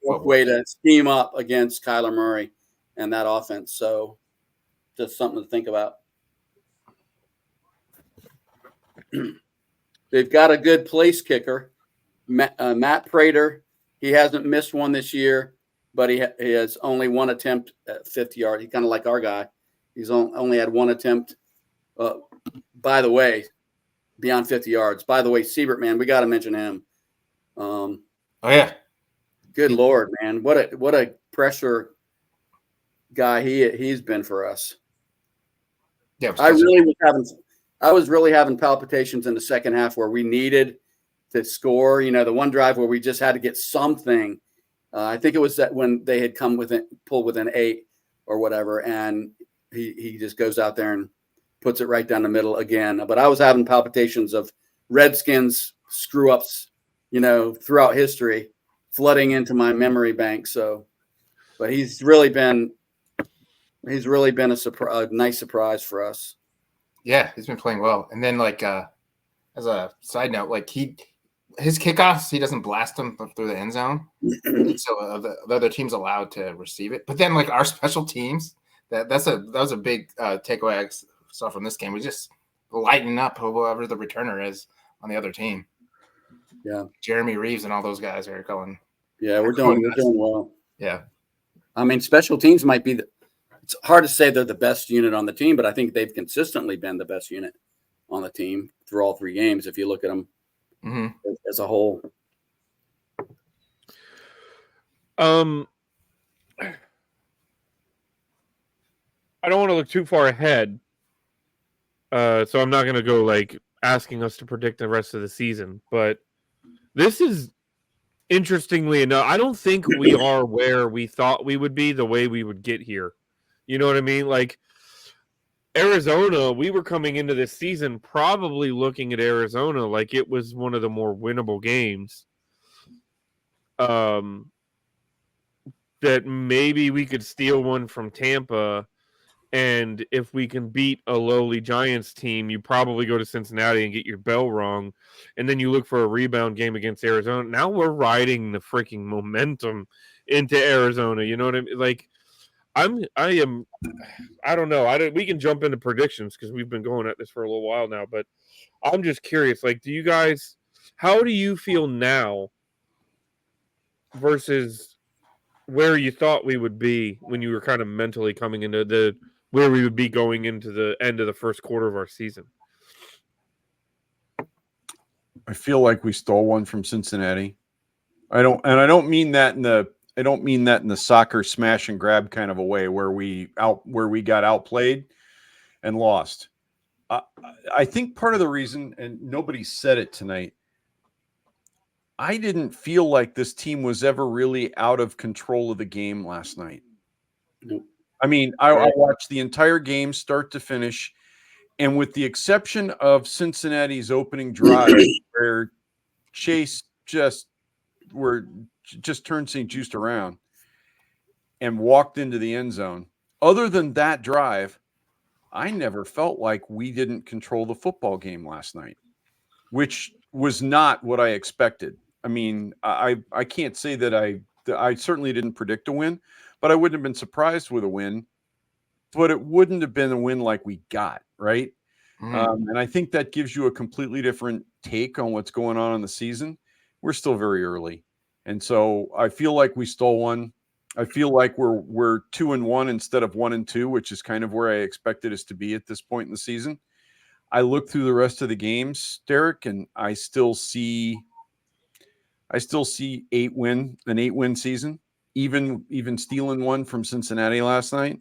way to scheme up against Kyler Murray and that offense. So just something to think about. They've got a good place kicker, Matt Prater. He hasn't missed one this year, but he has only 1 attempt at 50 yards. He's kind of like our guy. He's only had 1 attempt. By the way, beyond 50 yards. By the way, Siebert, man, we got to mention him. Good Lord, man, what a pressure guy he's been for us. Yeah, I was really having palpitations in the second half where we needed to score. You know, the one drive where we just had to get something. I think it was that when they had pulled within 8 or whatever, and he just goes out there and puts it right down the middle again. But I was having palpitations of Redskins screw ups, throughout history, flooding into my memory bank. So, but he's really been a nice surprise for us. Yeah, he's been playing well. And then, as a side note, his kickoffs, he doesn't blast them through the end zone, so the other team's allowed to receive it. But then, our special teams, that was a big takeaway I saw from this game. We just lighten up whoever the returner is on the other team. Yeah, Jeremy Reeves and all those guys are going. Yeah, we're doing well. Yeah, I mean, special teams might be it's hard to say they're the best unit on the team, but I think they've consistently been the best unit on the team through all 3 games. If you look at them as a whole. I don't want to look too far ahead, so I'm not going to go asking us to predict the rest of the season. But this is, interestingly enough, I don't think we are where we thought we would be the way we would get here. You know what I mean? Arizona, we were coming into this season probably looking at Arizona like it was one of the more winnable games. That maybe we could steal one from Tampa, and if we can beat a lowly Giants team, you probably go to Cincinnati and get your bell rung, and then you look for a rebound game against Arizona. Now we're riding the freaking momentum into Arizona. You know what I mean? I don't know. We can jump into predictions because we've been going at this for a little while now, but I'm just curious. How do you feel now versus where you thought we would be when you were kind of mentally coming into where we would be going into the end of the first quarter of our season? I feel like we stole one from Cincinnati. I don't mean that in the soccer smash and grab kind of a way where we got outplayed and lost. I think part of the reason, and nobody said it tonight, I didn't feel like this team was ever really out of control of the game last night. I mean, I watched the entire game start to finish, And with the exception of Cincinnati's opening drive, where Chase just turned St. Juste around and walked into the end zone, other than that drive, I never felt like we didn't control the football game last night, which was not what I expected. I mean, I can't say that I certainly didn't predict a win, but I wouldn't have been surprised with a win, but it wouldn't have been a win like we got, right? And I think that gives you a completely different take on what's going on in the season. We're still very early. And so I feel like we stole one. I feel like we're 2-1 instead of 1-2, which is kind of where I expected us to be at this point in the season. I look through the rest of the games, Derek, and I still see an 8-win season, even stealing one from Cincinnati last night.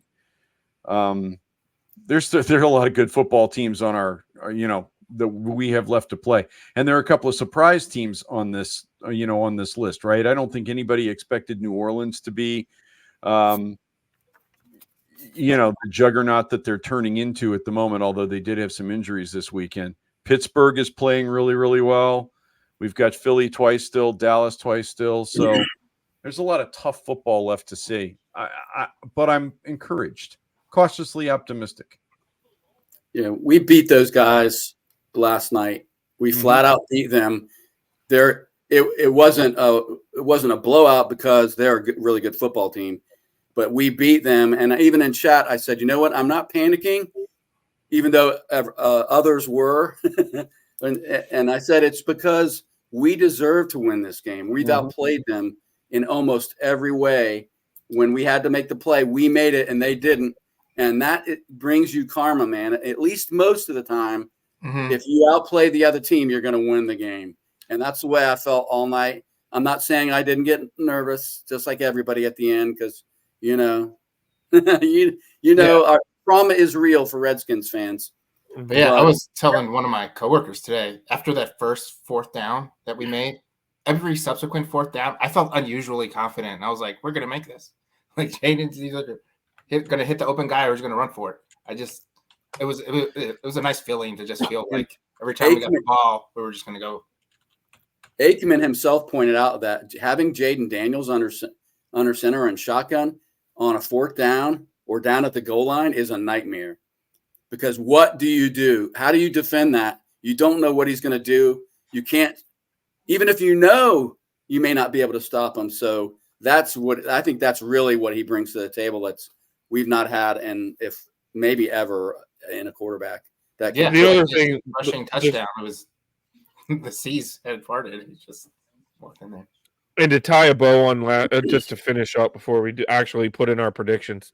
There are a lot of good football teams on our that we have left to play, and there are a couple of surprise teams on this list, right? I don't think anybody expected New Orleans to be the juggernaut that they're turning into at the moment, although they did have some injuries this weekend. Pittsburgh is playing really, really well. We've got Philly twice still, Dallas twice still. So there's a lot of tough football left to see. But I'm encouraged, cautiously optimistic. Yeah, we beat those guys last night. We flat out beat them. It wasn't a blowout because they're a really good football team, but we beat them. And even in chat, I said, you know what? I'm not panicking, even though others were. and I said it's because we deserve to win this game. We've outplayed them in almost every way. When we had to make the play, we made it, and they didn't. And that it brings you karma, man. At least most of the time, if you outplay the other team, you're going to win the game. And that's the way I felt all night. I'm not saying I didn't get nervous, just like everybody at the end, because our trauma is real for Redskins fans. But yeah, I was telling one of my coworkers today, after that first fourth down that we made, every subsequent fourth down, I felt unusually confident. And I was like, we're going to make this. Like, Jaden's either going to hit the open guy or he's going to run for it. It was a nice feeling to just feel like every time we got the ball, we were just going to go. Aikman himself pointed out that having Jaden Daniels under center and shotgun on a fourth down or down at the goal line is a nightmare. Because what do you do? How do you defend that? You don't know what he's going to do. You can't, even if you know, you may not be able to stop him. So that's what I think. That's really what he brings to the table. That's we've not had, and if maybe ever in a quarterback. The other thing, rushing touchdown, it was the seas had parted. He just walked in there. And to tie a bow on just to finish up before we actually put in our predictions,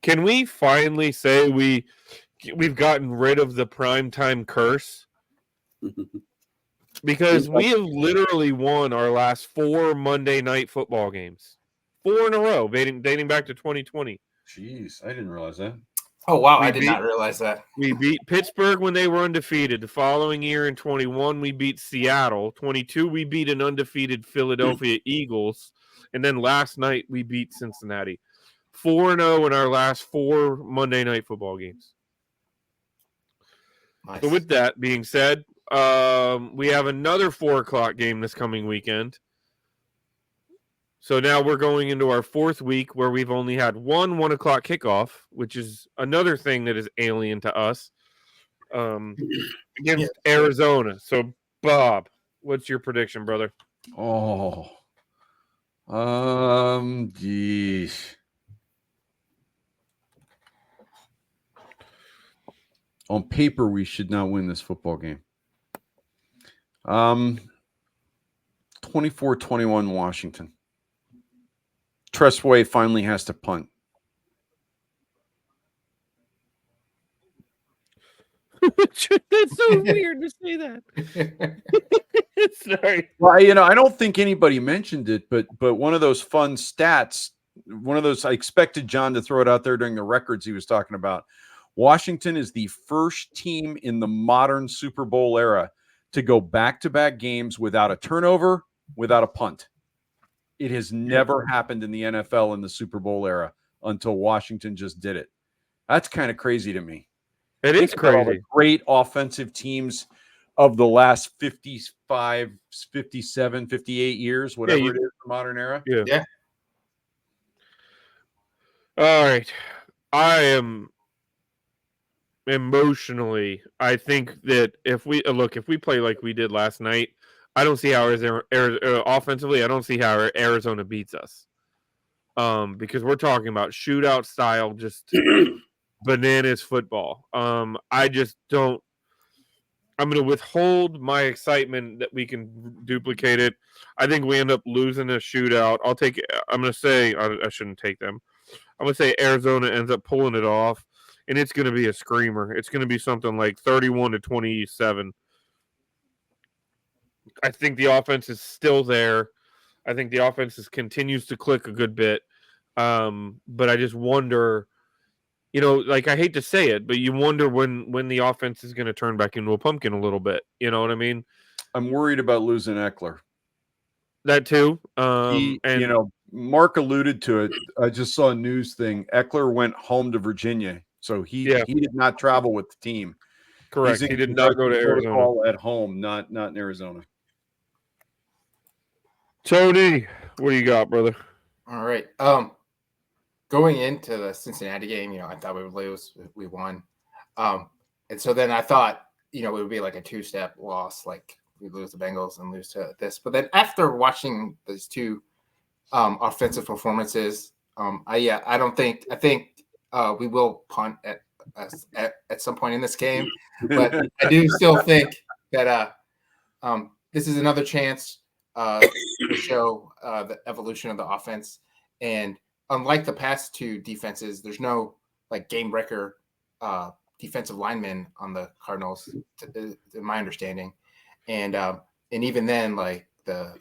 can we finally say we've gotten rid of the primetime curse? Because we have literally won our last 4 Monday night football games. 4 in a row, dating back to 2020. Jeez, I didn't realize that. Oh, wow, I did not realize that. We beat Pittsburgh when they were undefeated. The following year in 21, we beat Seattle. 22, we beat an undefeated Philadelphia Eagles. And then last night, we beat Cincinnati. 4-0 in our last 4 Monday night football games. Nice. So with that being said, we have another 4 o'clock game this coming weekend. So now we're going into our 4th week where we've only had 1 o'clock kickoff, which is another thing that is alien to us, against Arizona. So, Bob, what's your prediction, brother? Geez. On paper, we should not win this football game. 24-21 Washington. Tressway finally has to punt. That's so weird to say that. Sorry. Well, I don't think anybody mentioned it, but one of those fun stats, one of those, I expected John to throw it out there during the records he was talking about. Washington is the first team in the modern Super Bowl era to go back-to-back games without a turnover, without a punt. It has never happened in the NFL in the Super Bowl era until Washington just did it. That's kind of crazy to me. It Think is about all the crazy. great offensive teams of the last 55, 57, 58 years, whatever you- it is, the modern era. Yeah. Yeah. All right. I am emotionally. I think that if we play like we did last night, I don't see how offensively. I don't see how Arizona beats us. Because we're talking about shootout style, just bananas football. I just don't. I'm going to withhold my excitement that we can duplicate it. I think we end up losing a shootout. I'm going to say I shouldn't take them. I'm going to say Arizona ends up pulling it off, and it's going to be a screamer. It's going to be something like 31-27. I think the offense is still there. I think the offense continues to click a good bit. But I just wonder, like I hate to say it, but you wonder when the offense is going to turn back into a pumpkin a little bit. You know what I mean? I'm worried about losing Eckler. That too. Mark alluded to it. I just saw a news thing. Eckler went home to Virginia, so he did not travel with the team. Correct. He's in He did not go to Arizona. protocol at home, not in Arizona. Tony, what do you got, brother? All right. Going into the Cincinnati game, I thought we would lose. We won. And so then I thought, it would be like a two-step loss, like we lose the Bengals and lose to this. But then after watching these two offensive performances, I think we will punt at some point in this game. But I do still think that this is another chance to show the evolution of the offense. And unlike the past two defenses, there's no like game breaker defensive linemen on the Cardinals, in my understanding. And even then, like the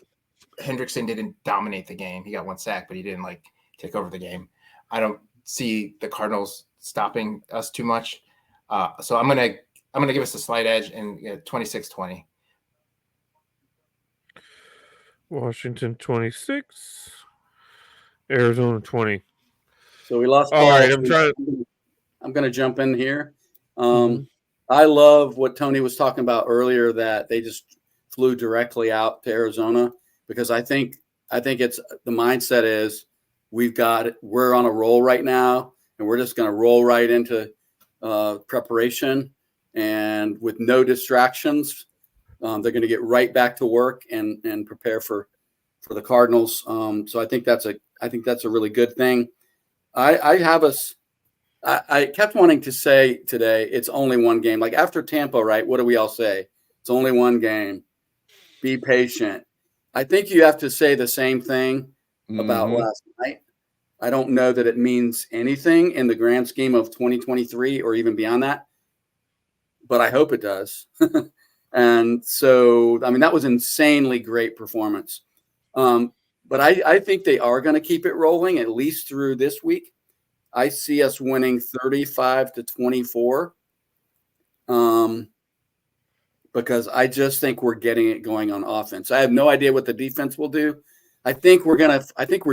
Hendrickson didn't dominate the game. He got one sack, but he didn't like take over the game. I don't see the Cardinals stopping us too much. So I'm gonna give us a slight edge and 26-20. Washington 26, Arizona 20. So we lost. All right, I'm going to jump in here. I love what Tony was talking about earlier, that they just flew directly out to Arizona, because I think it's the mindset is we're on a roll right now, and we're just going to roll right into preparation, and with no distractions, they're going to get right back to work and prepare for the Cardinals. So I think that's a really good thing. I kept wanting to say today, it's only one game. Like after Tampa, right? What do we all say? It's only one game. Be patient. I think you have to say the same thing about last night. I don't know that it means anything in the grand scheme of 2023 or even beyond that, but I hope it does. And so, I mean, that was insanely great performance. But I think they are going to keep it rolling at least through this week. I see us winning 35-24, because I just think we're getting it going on offense. I have no idea what the defense will do. I think we're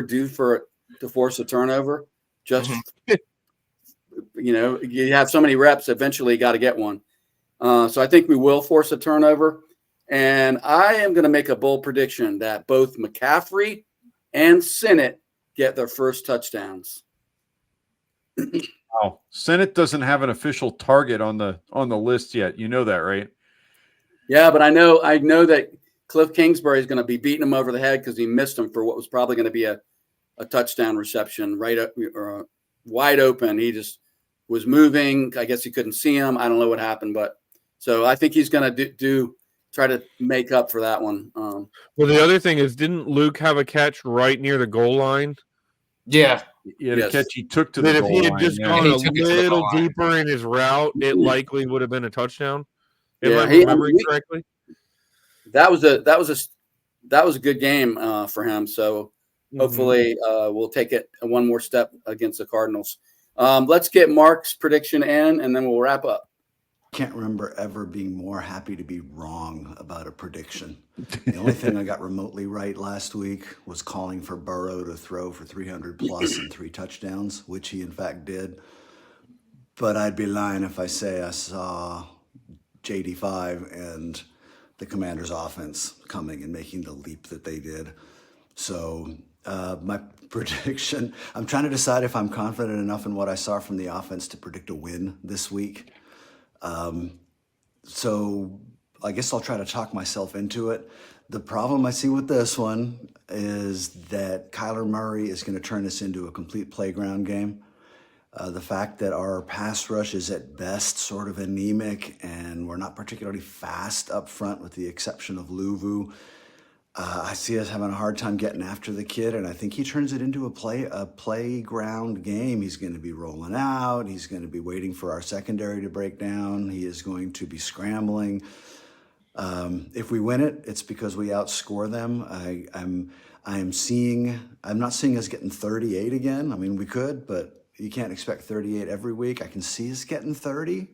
due to force a turnover. Just you have so many reps, eventually you got to get one. So I think we will force a turnover, and I am going to make a bold prediction that both McCaffrey and Sinnott get their first touchdowns. Wow. Senate doesn't have an official target on the list yet. You know that, right? Yeah, but I know that Cliff Kingsbury is going to be beating him over the head because he missed him for what was probably going to be a touchdown reception right up or wide open. He just was moving. I guess he couldn't see him. I don't know what happened, but so I think he's going to try to make up for that one. Well, the other thing is, didn't Luke have a catch right near the goal line? Yeah. The catch he took to the That goal if he had line, just gone a little deeper in his route, it likely would have been a touchdown. If I'm remembering correctly. That was a good game for him. So hopefully we'll take it one more step against the Cardinals. Let's get Mark's prediction in, and then we'll wrap up. Can't remember ever being more happy to be wrong about a prediction. The only thing I got remotely right last week was calling for Burrow to throw for 300 plus and 3 touchdowns, which he in fact did. but I'd be lying if I say I saw JD5 and the Commanders' offense coming and making the leap that they did. So my prediction, I'm trying to decide if I'm confident enough in what I saw from the offense to predict a win this week. So I guess I'll try to talk myself into it. The problem I see with this one is that Kyler Murray is going to turn this into a complete playground game. The fact that our pass rush is at best sort of anemic and we're not particularly fast up front with the exception of Luvu. I see us having a hard time getting after the kid, and I think he turns it into a playground game. He's going to be rolling out. He's going to be waiting for our secondary to break down. He is going to be scrambling. If we win it, it's because we outscore them. I'm not seeing us getting 38 again. I mean, we could, but you can't expect 38 every week. I can see us getting 30,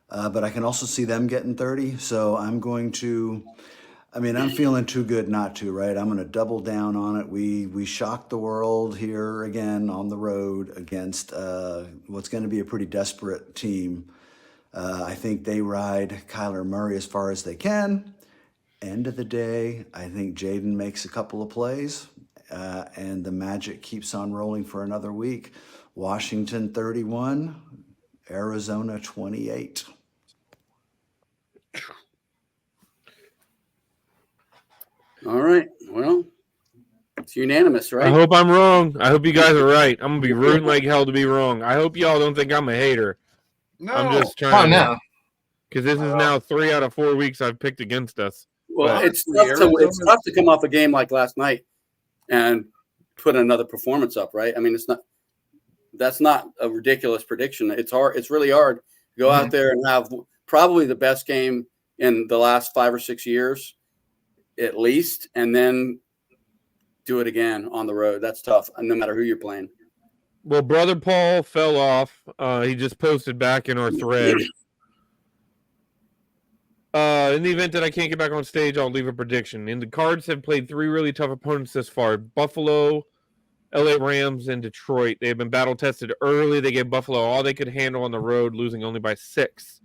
but I can also see them getting 30. So I'm feeling too good not to, right? I'm going to double down on it. We shocked the world here again on the road against what's going to be a pretty desperate team. I think they ride Kyler Murray as far as they can. End of the day, I think Jaden makes a couple of plays, and the magic keeps on rolling for another week. Washington 31, Arizona 28. All right. Well, it's unanimous, right? I hope I'm wrong. I hope you guys are right. I'm going to be rooting like hell to be wrong. I hope y'all don't think I'm a hater. No, I'm just trying no. because this is now 3 out of 4 weeks I've picked against us. Well, But it's tough to come off a game like last night and put another performance up, right? I mean, that's not a ridiculous prediction. It's hard. It's really hard to go out there and have probably the best game in the last 5 or 6 years, at least, and then do it again on the road. That's tough, no matter who you're playing. Well, Brother Paul fell off. He just posted back in our thread. In the event that I can't get back on stage, I'll leave a prediction. And the Cards have played 3 really tough opponents this far: Buffalo, LA Rams, and Detroit. They have been battle tested early. They gave Buffalo all they could handle on the road, losing only by 6.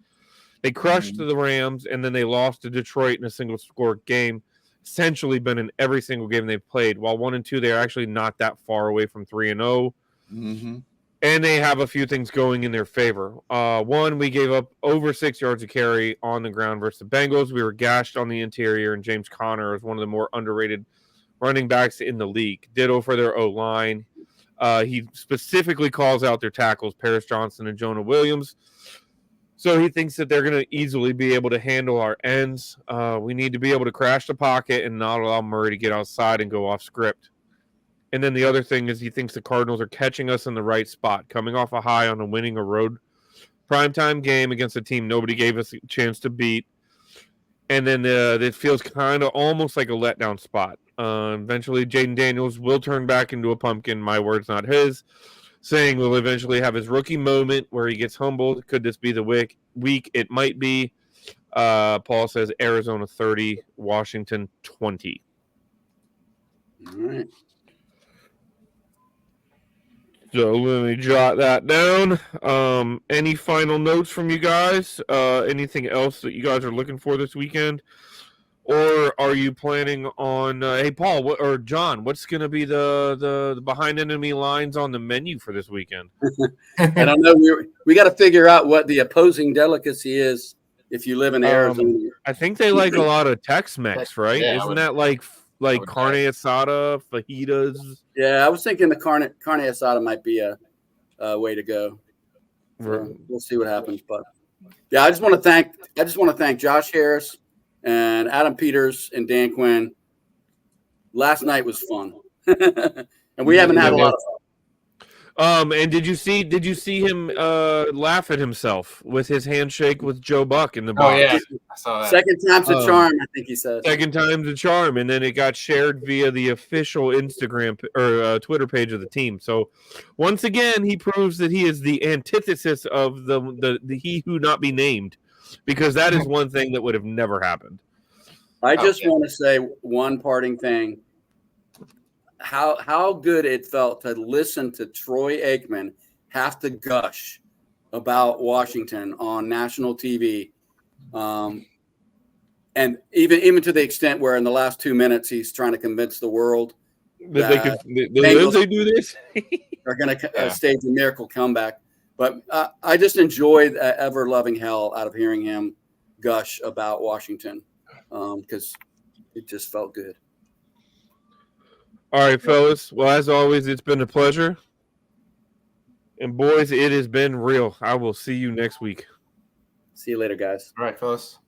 They crushed the Rams, and then they lost to Detroit in a single-score game. Essentially been in every single game they've played. While 1 and 2, they're actually not that far away from 3 and 0. Mm-hmm. And they have a few things going in their favor. 1, we gave up over 6 yards of carry on the ground versus the Bengals. We were gashed on the interior, and James Conner is one of the more underrated running backs in the league. Ditto for their O-line. He specifically calls out their tackles, Paris Johnson and Jonah Williams. So he thinks that they're going to easily be able to handle our ends. We need to be able to crash the pocket and not allow Murray to get outside and go off script. And then the other thing is he thinks the Cardinals are catching us in the right spot, coming off a high on winning a road primetime game against a team nobody gave us a chance to beat. And then it feels kind of almost like a letdown spot. Eventually, Jaden Daniels will turn back into a pumpkin. My words, not his. Saying we'll eventually have his rookie moment where he gets humbled. Could this be the week? It might be. Paul says Arizona 30, Washington 20. All right. So let me jot that down. Any final notes from you guys? Anything else that you guys are looking for this weekend? Or are you planning on? Hey, Paul or John, what's going to be the behind enemy lines on the menu for this weekend? I don't know. We got to figure out what the opposing delicacy is if you live in Arizona. I think they like a lot of Tex-Mex, right? Yeah, Isn't that like carne asada, fajitas? Yeah, I was thinking the carne asada might be a way to go. So we'll see what happens, but yeah, I just want to thank Josh Harris and Adam Peters and Dan Quinn. Last night was fun, and we haven't had a lot of fun. And did you see him laugh at himself with his handshake with Joe Buck in the box? Oh yeah, I saw that. Second time's a charm, I think he said. Second time's a charm, and then it got shared via the official Instagram or Twitter page of the team. So once again, he proves that he is the antithesis of the he who not be named, because that is one thing that would have never happened. I just want to say one parting thing. How good it felt to listen to Troy Aikman have to gush about Washington on national TV. And even to the extent where in the last 2 minutes, he's trying to convince the world That they could Bengals they do this. are going to Yeah. stage a miracle comeback. But I just enjoyed ever loving hell out of hearing him gush about Washington because it just felt good. All right, fellas. Well, as always, it's been a pleasure. And boys, it has been real. I will see you next week. See you later, guys. All right, fellas.